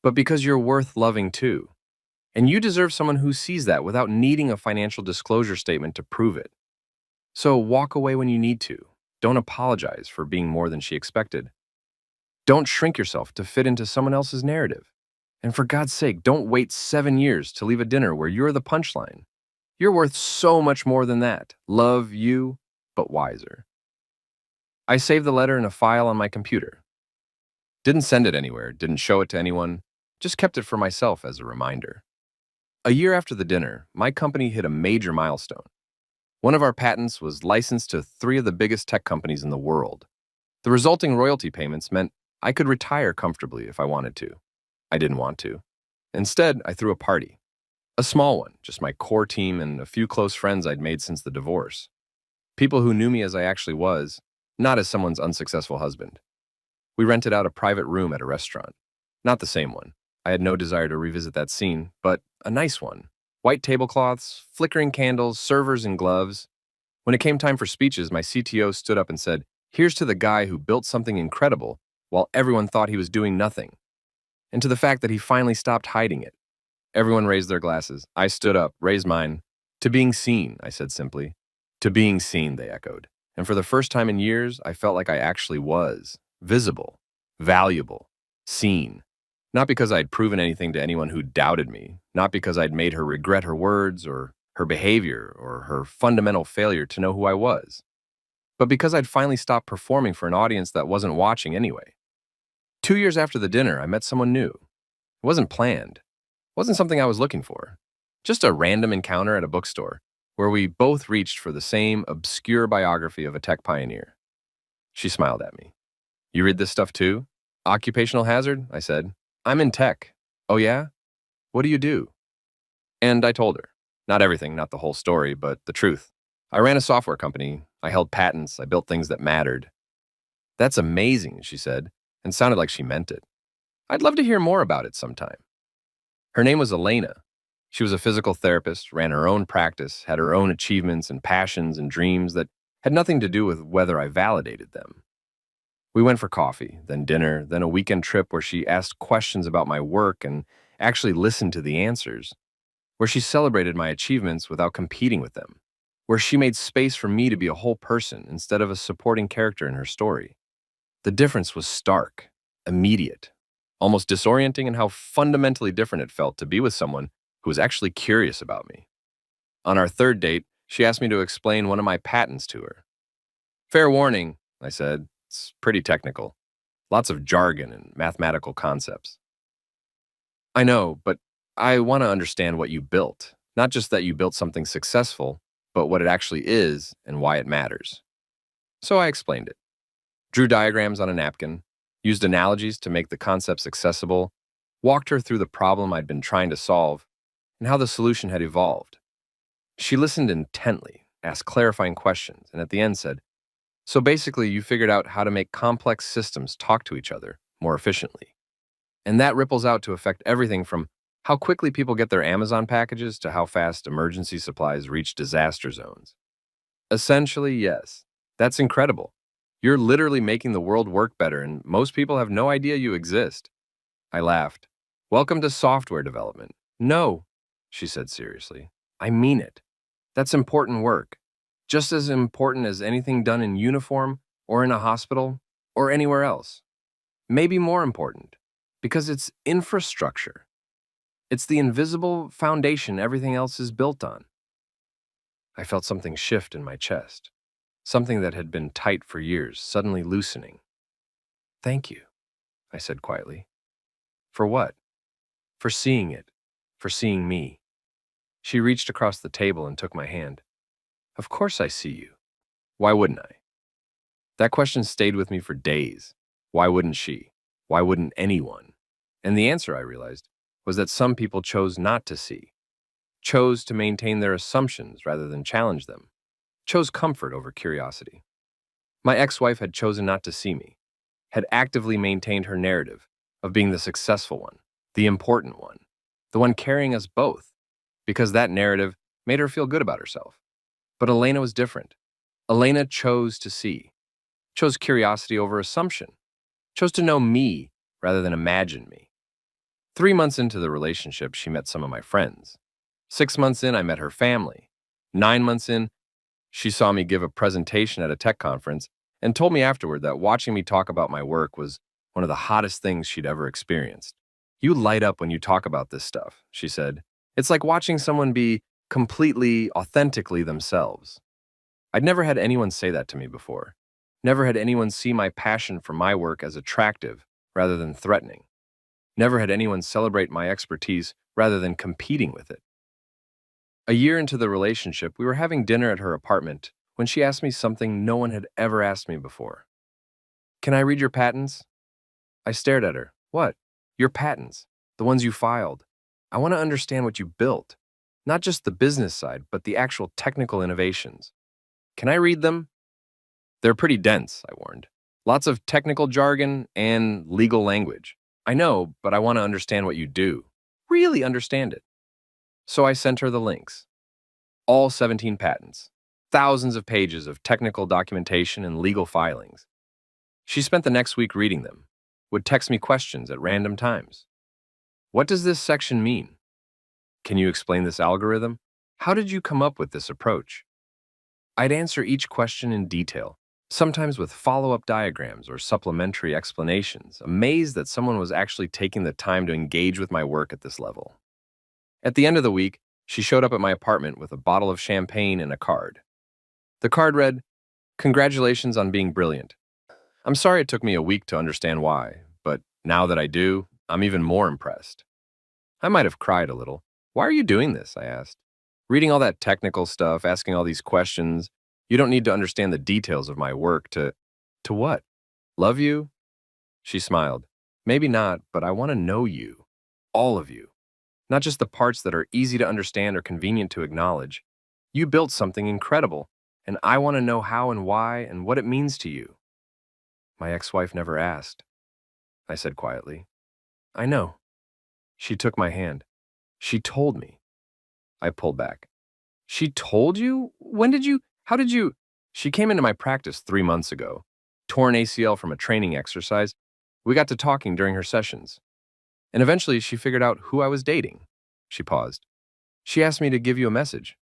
Speaker 1: But because you're worth loving too. And you deserve someone who sees that without needing a financial disclosure statement to prove it. So walk away when you need to. Don't apologize for being more than she expected. Don't shrink yourself to fit into someone else's narrative. And for God's sake, don't wait 7 years to leave a dinner where you're the punchline. You're worth so much more than that. Love you, but wiser. I saved the letter in a file on my computer. Didn't send it anywhere, didn't show it to anyone, just kept it for myself as a reminder. A year after the dinner, my company hit a major milestone. One of our patents was licensed to 3 of the biggest tech companies in the world. The resulting royalty payments meant I could retire comfortably if I wanted to. I didn't want to. Instead, I threw a party. A small one, just my core team and a few close friends I'd made since the divorce. People who knew me as I actually was, not as someone's unsuccessful husband. We rented out a private room at a restaurant. Not the same one. I had no desire to revisit that scene, but a nice one. White tablecloths, flickering candles, servers and gloves. When it came time for speeches, my CTO stood up and said, "Here's to the guy who built something incredible while everyone thought he was doing nothing. And to the fact that he finally stopped hiding it." Everyone raised their glasses. I stood up, raised mine. "To being seen," I said simply. "To being seen," they echoed. And for the first time in years, I felt like I actually was. Visible. Valuable. Seen. Not because I'd proven anything to anyone who doubted me. Not because I'd made her regret her words or her behavior or her fundamental failure to know who I was. But because I'd finally stopped performing for an audience that wasn't watching anyway. 2 years after the dinner, I met someone new. It wasn't planned. It wasn't something I was looking for. Just a random encounter at a bookstore where we both reached for the same obscure biography of a tech pioneer. She smiled at me. "You read this stuff too?" "Occupational hazard?" I said. "I'm in tech." "Oh yeah? What do you do?" And I told her. Not everything, not the whole story, but the truth. I ran a software company. I held patents. I built things that mattered. "That's amazing," she said, and sounded like she meant it. "I'd love to hear more about it sometime." Her name was Elena. She was a physical therapist, ran her own practice, had her own achievements and passions and dreams that had nothing to do with whether I validated them. We went for coffee, then dinner, then a weekend trip where she asked questions about my work and actually listened to the answers, where she celebrated my achievements without competing with them, where she made space for me to be a whole person instead of a supporting character in her story. The difference was stark, immediate, almost disorienting in how fundamentally different it felt to be with someone who was actually curious about me. On our third date, she asked me to explain one of my patents to her. "Fair warning," I said, "it's pretty technical. Lots of jargon and mathematical concepts." "I know, but I want to understand what you built. Not just that you built something successful, but what it actually is and why it matters." So I explained it. Drew diagrams on a napkin, used analogies to make the concepts accessible, walked her through the problem I'd been trying to solve, and how the solution had evolved. She listened intently, asked clarifying questions, and at the end said, "So basically, you figured out how to make complex systems talk to each other more efficiently." And that ripples out to affect everything from how quickly people get their Amazon packages to how fast emergency supplies reach disaster zones. Essentially, yes. That's incredible. You're literally making the world work better, and most people have no idea you exist. I laughed. "Welcome to software development." "No," she said seriously. "I mean it. That's important work. Just as important as anything done in uniform or in a hospital or anywhere else. Maybe more important, because it's infrastructure. It's the invisible foundation everything else is built on." I felt something shift in my chest, something that had been tight for years, suddenly loosening. "Thank you," I said quietly. "For what?" "For seeing it, for seeing me." She reached across the table and took my hand. "Of course I see you. Why wouldn't I?" That question stayed with me for days. Why wouldn't she? Why wouldn't anyone? And the answer, I realized, was that some people chose not to see, chose to maintain their assumptions rather than challenge them, chose comfort over curiosity. My ex-wife had chosen not to see me, had actively maintained her narrative of being the successful one, the important one, the one carrying us both, because that narrative made her feel good about herself. But Elena was different. Elena chose to see, chose curiosity over assumption, chose to know me rather than imagine me. 3 months into the relationship, she met some of my friends. 6 months in, I met her family. 9 months in, she saw me give a presentation at a tech conference and told me afterward that watching me talk about my work was one of the hottest things she'd ever experienced. You light up when you talk about this stuff, she said. It's like watching someone be completely, authentically themselves. I'd never had anyone say that to me before. Never had anyone see my passion for my work as attractive rather than threatening. Never had anyone celebrate my expertise rather than competing with it. A year into the relationship, we were having dinner at her apartment when she asked me something no one had ever asked me before. Can I read your patents? I stared at her. What? Your patents, the ones you filed. I want to understand what you built. Not just the business side, but the actual technical innovations. Can I read them? They're pretty dense, I warned. Lots of technical jargon and legal language. I know, but I want to understand what you do. Really understand it. So I sent her the links. All 17 patents. Thousands of pages of technical documentation and legal filings. She spent the next week reading them, would text me questions at random times. What does this section mean? Can you explain this algorithm? How did you come up with this approach? I'd answer each question in detail, sometimes with follow-up diagrams or supplementary explanations, amazed that someone was actually taking the time to engage with my work at this level. At the end of the week, she showed up at my apartment with a bottle of champagne and a card. The card read, "Congratulations on being brilliant. I'm sorry it took me a week to understand why, but now that I do, I'm even more impressed." I might have cried a little. Why are you doing this? I asked. Reading all that technical stuff, asking all these questions. You don't need to understand the details of my work to what? Love you? She smiled. Maybe not, but I want to know you. All of you. Not just the parts that are easy to understand or convenient to acknowledge. You built something incredible, and I want to know how and why and what it means to you. My ex-wife never asked, I said quietly. I know. She took my hand. She told me. I pulled back. She told you? How did you? She came into my practice 3 months ago. Torn ACL from a training exercise. We got to talking during her sessions. And eventually she figured out who I was dating. She paused. She asked me to give you a message.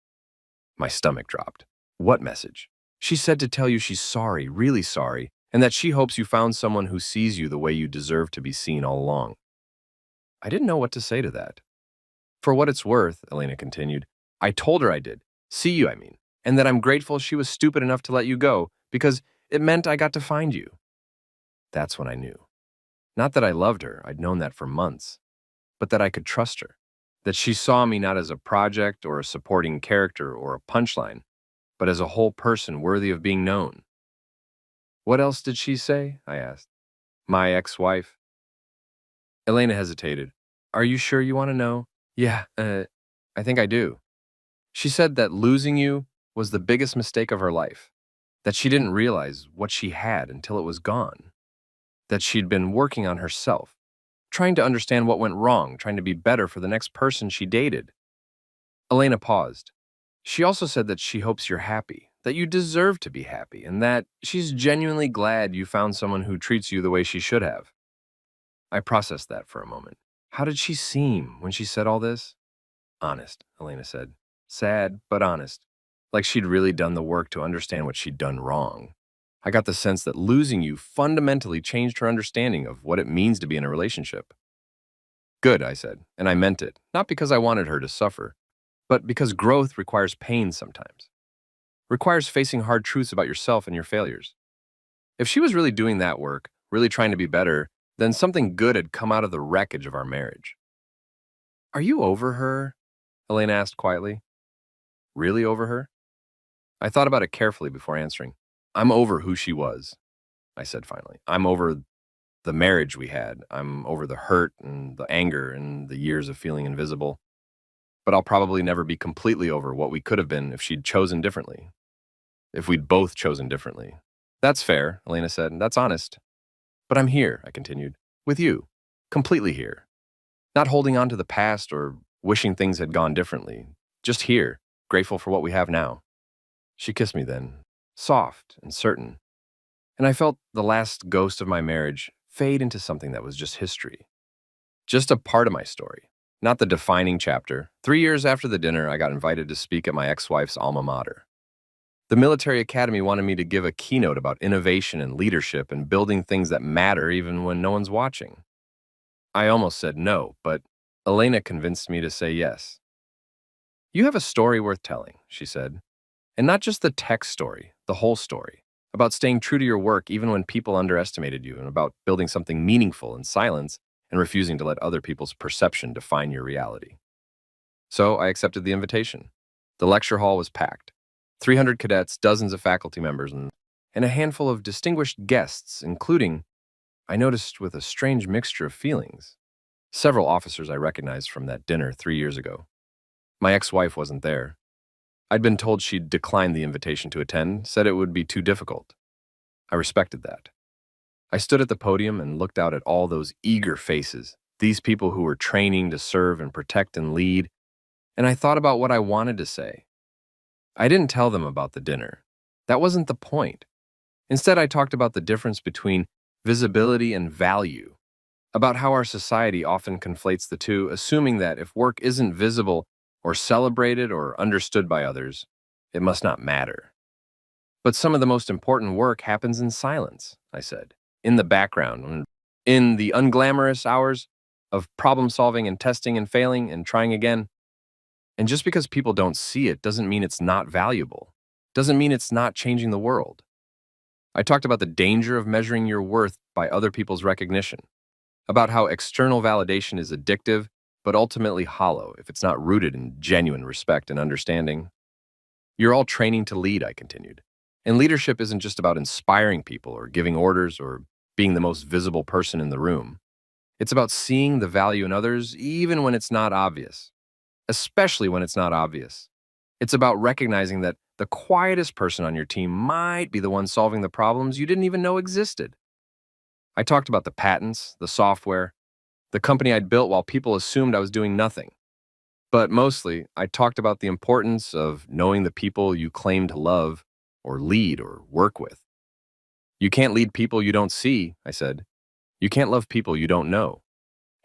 Speaker 1: My stomach dropped. What message? She said to tell you she's sorry, really sorry, and that she hopes you found someone who sees you the way you deserve to be seen all along. I didn't know what to say to that. For what it's worth, Elena continued, I told her I did. See you, I mean. And that I'm grateful she was stupid enough to let you go, because it meant I got to find you. That's when I knew. Not that I loved her, I'd known that for months, but that I could trust her. That she saw me not as a project or a supporting character or a punchline, but as a whole person worthy of being known. What else did she say? I asked. My ex-wife. Elena hesitated. Are you sure you want to know? Yeah, I think I do. She said that losing you was the biggest mistake of her life, that she didn't realize what she had until it was gone, that she'd been working on herself, trying to understand what went wrong, trying to be better for the next person she dated. Elena paused. She also said that she hopes you're happy, that you deserve to be happy, and that she's genuinely glad you found someone who treats you the way she should have. I processed that for a moment. How did she seem when she said all this? Honest, Elena said. Sad, but honest. Like she'd really done the work to understand what she'd done wrong. I got the sense that losing you fundamentally changed her understanding of what it means to be in a relationship. Good, I said, and I meant it, not because I wanted her to suffer, but because growth requires pain sometimes. Requires facing hard truths about yourself and your failures. If she was really doing that work, really trying to be better, then something good had come out of the wreckage of our marriage. Are you over her? Elena asked quietly. Really over her? I thought about it carefully before answering. I'm over who she was, I said finally. I'm over the marriage we had. I'm over the hurt and the anger and the years of feeling invisible. But I'll probably never be completely over what we could have been if she'd chosen differently. If we'd both chosen differently. That's fair, Elena said. That's honest. But I'm here, I continued, with you, completely here. Not holding on to the past or wishing things had gone differently. Just here, grateful for what we have now. She kissed me then, soft and certain. And I felt the last ghost of my marriage fade into something that was just history. Just a part of my story, not the defining chapter. 3 years after the dinner, I got invited to speak at my ex-wife's alma mater. The military academy wanted me to give a keynote about innovation and leadership and building things that matter even when no one's watching. I almost said no, but Elena convinced me to say yes. You have a story worth telling, she said. And not just the tech story, the whole story. About staying true to your work even when people underestimated you, and about building something meaningful in silence and refusing to let other people's perception define your reality. So I accepted the invitation. The lecture hall was packed. 300 cadets, dozens of faculty members, and a handful of distinguished guests, including, I noticed with a strange mixture of feelings, several officers I recognized from that dinner 3 years ago. My ex-wife wasn't there. I'd been told she'd declined the invitation to attend, said it would be too difficult. I respected that. I stood at the podium and looked out at all those eager faces, these people who were training to serve and protect and lead, and I thought about what I wanted to say. I didn't tell them about the dinner. That wasn't the point. Instead, I talked about the difference between visibility and value, about how our society often conflates the two, assuming that if work isn't visible or celebrated or understood by others, it must not matter. But some of the most important work happens in silence, I said, in the background, in the unglamorous hours of problem solving and testing and failing and trying again. And just because people don't see it doesn't mean it's not valuable, doesn't mean it's not changing the world. I talked about the danger of measuring your worth by other people's recognition, about how external validation is addictive, but ultimately hollow if it's not rooted in genuine respect and understanding. You're all training to lead, I continued. And leadership isn't just about inspiring people or giving orders or being the most visible person in the room. It's about seeing the value in others even when it's not obvious. Especially when it's not obvious. It's about recognizing that the quietest person on your team might be the one solving the problems you didn't even know existed. I talked about the patents, the software, the company I'd built while people assumed I was doing nothing. But mostly, I talked about the importance of knowing the people you claim to love or lead or work with. You can't lead people you don't see, I said. You can't love people you don't know.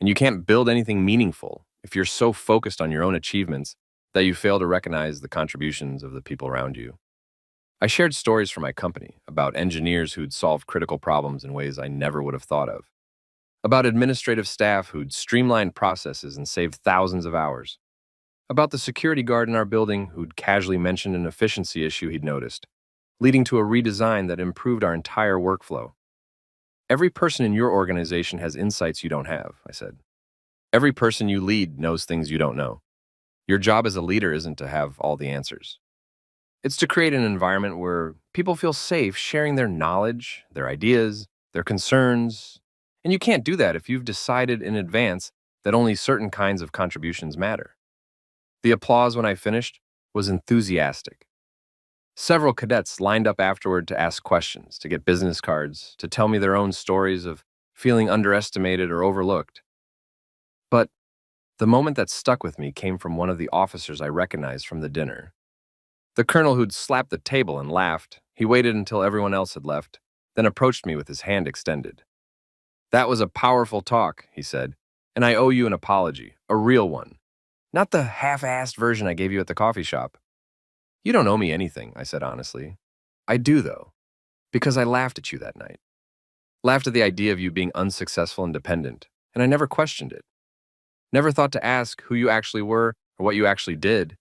Speaker 1: And you can't build anything meaningful if you're so focused on your own achievements that you fail to recognize the contributions of the people around you. I shared stories from my company about engineers who'd solved critical problems in ways I never would have thought of, about administrative staff who'd streamlined processes and saved thousands of hours, about the security guard in our building who'd casually mentioned an efficiency issue he'd noticed, leading to a redesign that improved our entire workflow. Every person in your organization has insights you don't have, I said. Every person you lead knows things you don't know. Your job as a leader isn't to have all the answers. It's to create an environment where people feel safe sharing their knowledge, their ideas, their concerns. And you can't do that if you've decided in advance that only certain kinds of contributions matter. The applause when I finished was enthusiastic. Several cadets lined up afterward to ask questions, to get business cards, to tell me their own stories of feeling underestimated or overlooked. But the moment that stuck with me came from one of the officers I recognized from the dinner. The colonel who'd slapped the table and laughed, he waited until everyone else had left, then approached me with his hand extended. "That was a powerful talk," he said, "and I owe you an apology, a real one. Not the half-assed version I gave you at the coffee shop." "You don't owe me anything," I said honestly. "I do, though, because I laughed at you that night. Laughed at the idea of you being unsuccessful and dependent, and I never questioned it. Never thought to ask who you actually were or what you actually did.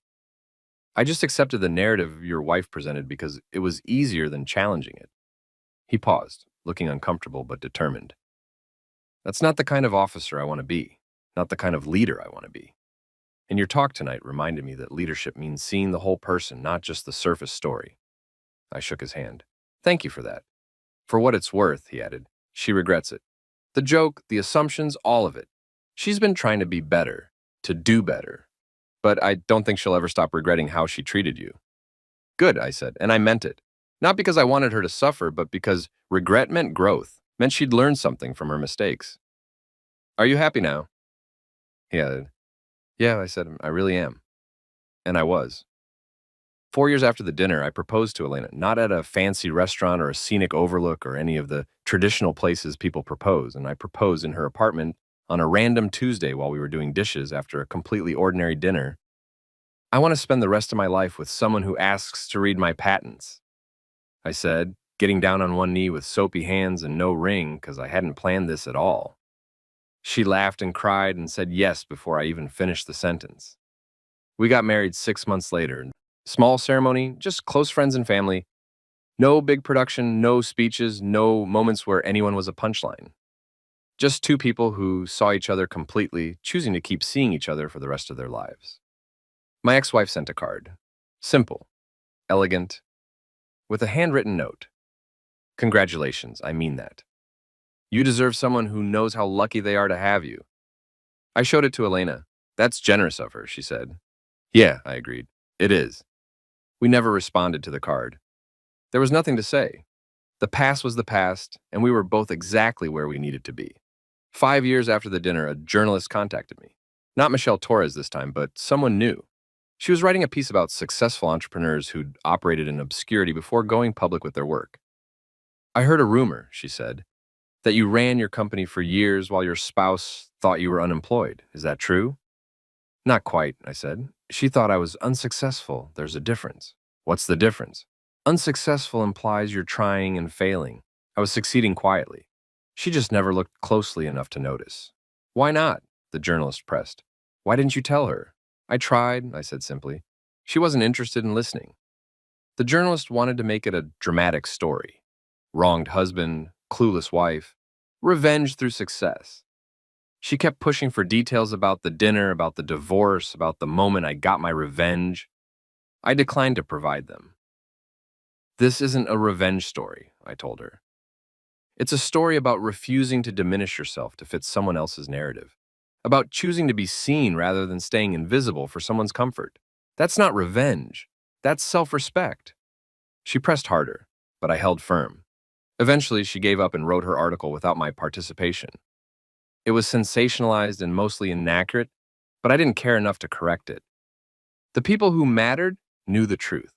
Speaker 1: I just accepted the narrative your wife presented because it was easier than challenging it." He paused, looking uncomfortable but determined. "That's not the kind of officer I want to be, not the kind of leader I want to be. And your talk tonight reminded me that leadership means seeing the whole person, not just the surface story." I shook his hand. "Thank you for that. For what it's worth," he added, "she regrets it. The joke, the assumptions, all of it. She's been trying to be better, to do better. But I don't think she'll ever stop regretting how she treated you." "Good," I said, and I meant it. Not because I wanted her to suffer, but because regret meant growth, meant she'd learned something from her mistakes. "Are you happy now?" He added. "Yeah," I said, "I really am." And I was. 4 years after the dinner, I proposed to Elena, not at a fancy restaurant or a scenic overlook or any of the traditional places people propose, and I proposed in her apartment on a random Tuesday while we were doing dishes after a completely ordinary dinner. I want to spend the rest of my life with someone who asks to read my patents, I said, getting down on one knee with soapy hands and no ring because I hadn't planned this at all. She laughed and cried and said yes before I even finished the sentence. We got married 6 months later. Small ceremony, just close friends and family. No big production, no speeches, no moments where anyone was a punchline. Just two people who saw each other completely, choosing to keep seeing each other for the rest of their lives. My ex-wife sent a card. Simple, elegant, with a handwritten note. Congratulations, I mean that. You deserve someone who knows how lucky they are to have you. I showed it to Elena. That's generous of her, she said. Yeah, I agreed. It is. We never responded to the card. There was nothing to say. The past was the past, and we were both exactly where we needed to be. 5 years after the dinner, a journalist contacted me. Not Michelle Torres this time, but someone new. She was writing a piece about successful entrepreneurs who'd operated in obscurity before going public with their work. I heard a rumor, she said, that you ran your company for years while your spouse thought you were unemployed. Is that true? Not quite, I said. She thought I was unsuccessful. There's a difference. What's the difference? Unsuccessful implies you're trying and failing. I was succeeding quietly. She just never looked closely enough to notice. Why not? The journalist pressed. Why didn't you tell her? I tried, I said simply. She wasn't interested in listening. The journalist wanted to make it a dramatic story. Wronged husband, clueless wife, revenge through success. She kept pushing for details about the dinner, about the divorce, about the moment I got my revenge. I declined to provide them. This isn't a revenge story, I told her. It's a story about refusing to diminish yourself to fit someone else's narrative, about choosing to be seen rather than staying invisible for someone's comfort. That's not revenge. That's self-respect. She pressed harder, but I held firm. Eventually, she gave up and wrote her article without my participation. It was sensationalized and mostly inaccurate, but I didn't care enough to correct it. The people who mattered knew the truth.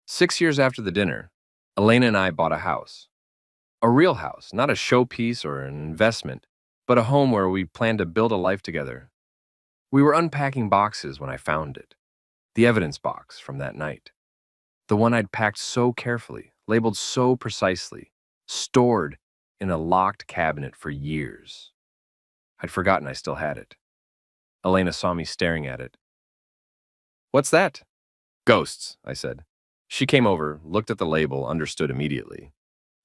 Speaker 1: 6 years after the dinner, Elena and I bought a house. A real house, not a showpiece or an investment, but a home where we planned to build a life together. We were unpacking boxes when I found it. The evidence box from that night. The one I'd packed so carefully, labeled so precisely, stored in a locked cabinet for years. I'd forgotten I still had it. Elena saw me staring at it. What's that? Ghosts, I said. She came over, looked at the label, understood immediately.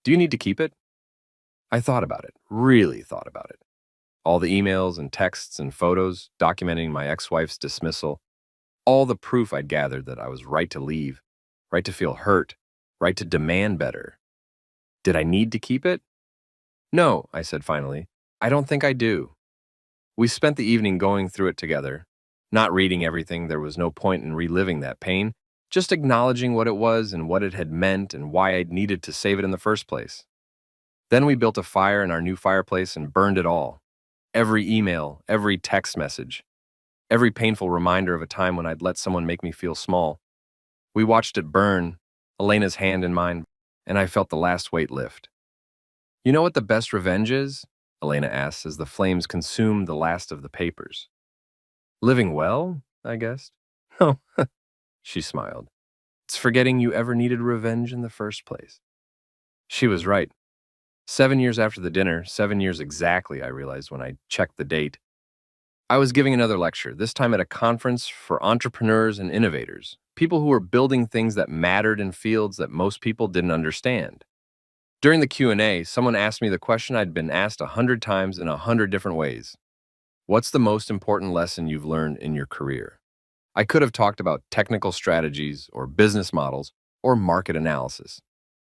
Speaker 1: Do you need to keep it? I thought about it, really thought about it. All the emails and texts and photos documenting my ex-wife's dismissal, all the proof I'd gathered that I was right to leave, right to feel hurt, right to demand better. Did I need to keep it? No, I said finally. I don't think I do. We spent the evening going through it together. Not reading everything, there was no point in reliving that pain, just acknowledging what it was and what it had meant and why I'd needed to save it in the first place. Then we built a fire in our new fireplace and burned it all. Every email, every text message, every painful reminder of a time when I'd let someone make me feel small. We watched it burn, Elena's hand in mine, and I felt the last weight lift. You know what the best revenge is? Elena asked as the flames consumed the last of the papers. Living well, I guessed. Oh, she smiled. It's forgetting you ever needed revenge in the first place. She was right. 7 years after the dinner, 7 years exactly, I realized when I checked the date, I was giving another lecture, this time at a conference for entrepreneurs and innovators, people who were building things that mattered in fields that most people didn't understand. During the Q&A, someone asked me the question I'd been asked 100 times in 100 different ways. What's the most important lesson you've learned in your career? I could have talked about technical strategies or business models or market analysis.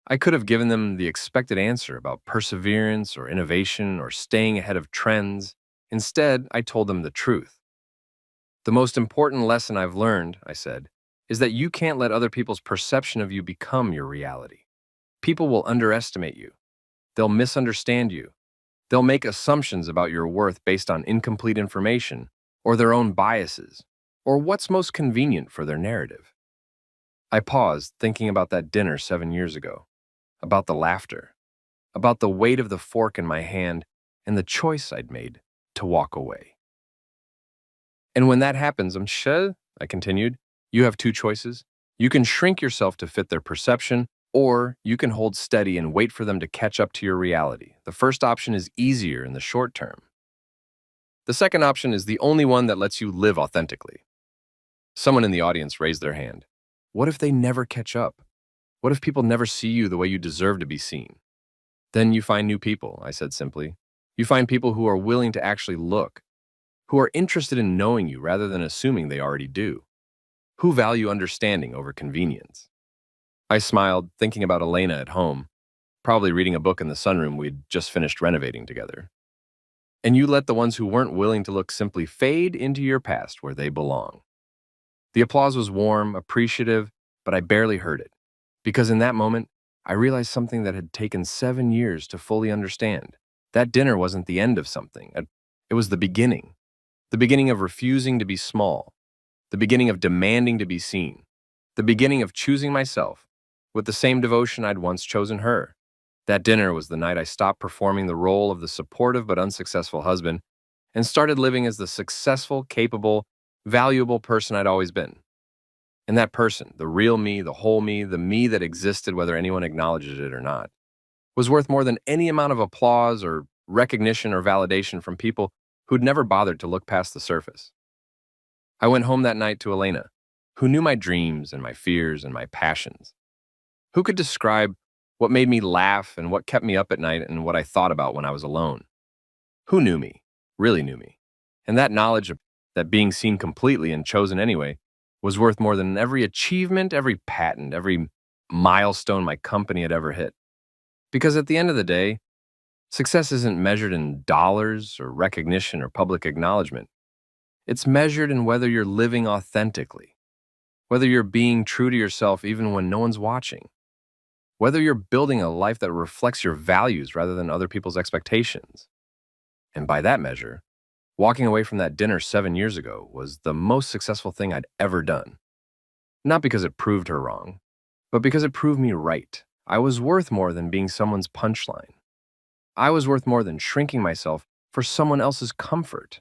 Speaker 1: I could have given them the expected answer about perseverance or innovation or staying ahead of trends. Instead, I told them the truth. The most important lesson I've learned, I said, is that you can't let other people's perception of you become your reality. People will underestimate you. They'll misunderstand you. They'll make assumptions about your worth based on incomplete information or their own biases or what's most convenient for their narrative. I paused, thinking about that dinner 7 years ago, about the laughter, about the weight of the fork in my hand and the choice I'd made. to walk away. And when that happens, I continued, you have two choices. You can shrink yourself to fit their perception, or you can hold steady and wait for them to catch up to your reality. The first option is easier in the short term. The second option is the only one that lets you live authentically. Someone in the audience raised their hand. What if they never catch up? What if people never see you the way you deserve to be seen? Then you find new people, I said simply. You find people who are willing to actually look, who are interested in knowing you rather than assuming they already do, who value understanding over convenience. I smiled, thinking about Elena at home, probably reading a book in the sunroom we'd just finished renovating together. And you let the ones who weren't willing to look simply fade into your past where they belong. The applause was warm, appreciative, but I barely heard it, because in that moment, I realized something that had taken 7 years to fully understand. That dinner wasn't the end of something. It was the beginning of refusing to be small, the beginning of demanding to be seen, the beginning of choosing myself with the same devotion I'd once chosen her. That dinner was the night I stopped performing the role of the supportive but unsuccessful husband and started living as the successful, capable, valuable person I'd always been. And that person, the real me, the whole me, the me that existed whether anyone acknowledged it or not, was worth more than any amount of applause or recognition or validation from people who'd never bothered to look past the surface. I went home that night to Elena, who knew my dreams and my fears and my passions, who could describe what made me laugh and what kept me up at night and what I thought about when I was alone. Who knew me, really knew me. And that knowledge of that being seen completely and chosen anyway was worth more than every achievement, every patent, every milestone my company had ever hit. Because at the end of the day, success isn't measured in dollars or recognition or public acknowledgement. It's measured in whether you're living authentically, whether you're being true to yourself even when no one's watching, whether you're building a life that reflects your values rather than other people's expectations. And by that measure, walking away from that dinner 7 years ago was the most successful thing I'd ever done. Not because it proved her wrong, but because it proved me right. I was worth more than being someone's punchline. I was worth more than shrinking myself for someone else's comfort.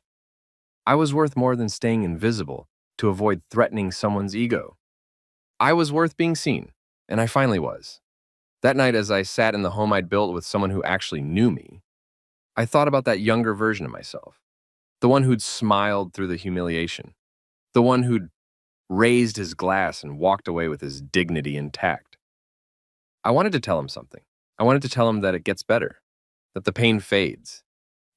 Speaker 1: I was worth more than staying invisible to avoid threatening someone's ego. I was worth being seen, and I finally was. That night, as I sat in the home I'd built with someone who actually knew me, I thought about that younger version of myself, the one who'd smiled through the humiliation, the one who'd raised his glass and walked away with his dignity intact. I wanted to tell him something. I wanted to tell him that it gets better, that the pain fades,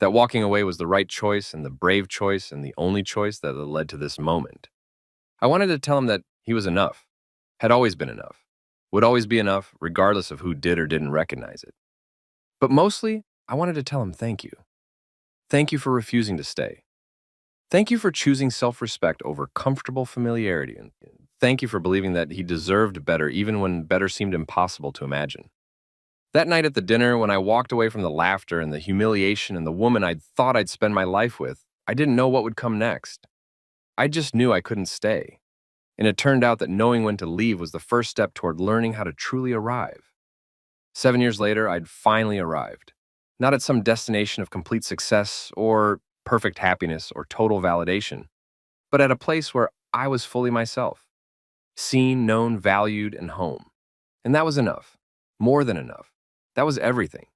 Speaker 1: that walking away was the right choice and the brave choice and the only choice that had led to this moment. I wanted to tell him that he was enough, had always been enough, would always be enough regardless of who did or didn't recognize it. But mostly, I wanted to tell him thank you. Thank you for refusing to stay. Thank you for choosing self-respect over comfortable familiarity. And thank you for believing that he deserved better even when better seemed impossible to imagine. That night at the dinner, when I walked away from the laughter and the humiliation and the woman I'd thought I'd spend my life with, I didn't know what would come next. I just knew I couldn't stay. And it turned out that knowing when to leave was the first step toward learning how to truly arrive. 7 years later, I'd finally arrived. Not at some destination of complete success or perfect happiness or total validation, but at a place where I was fully myself, seen, known, valued, and home. And that was enough, more than enough. That was everything.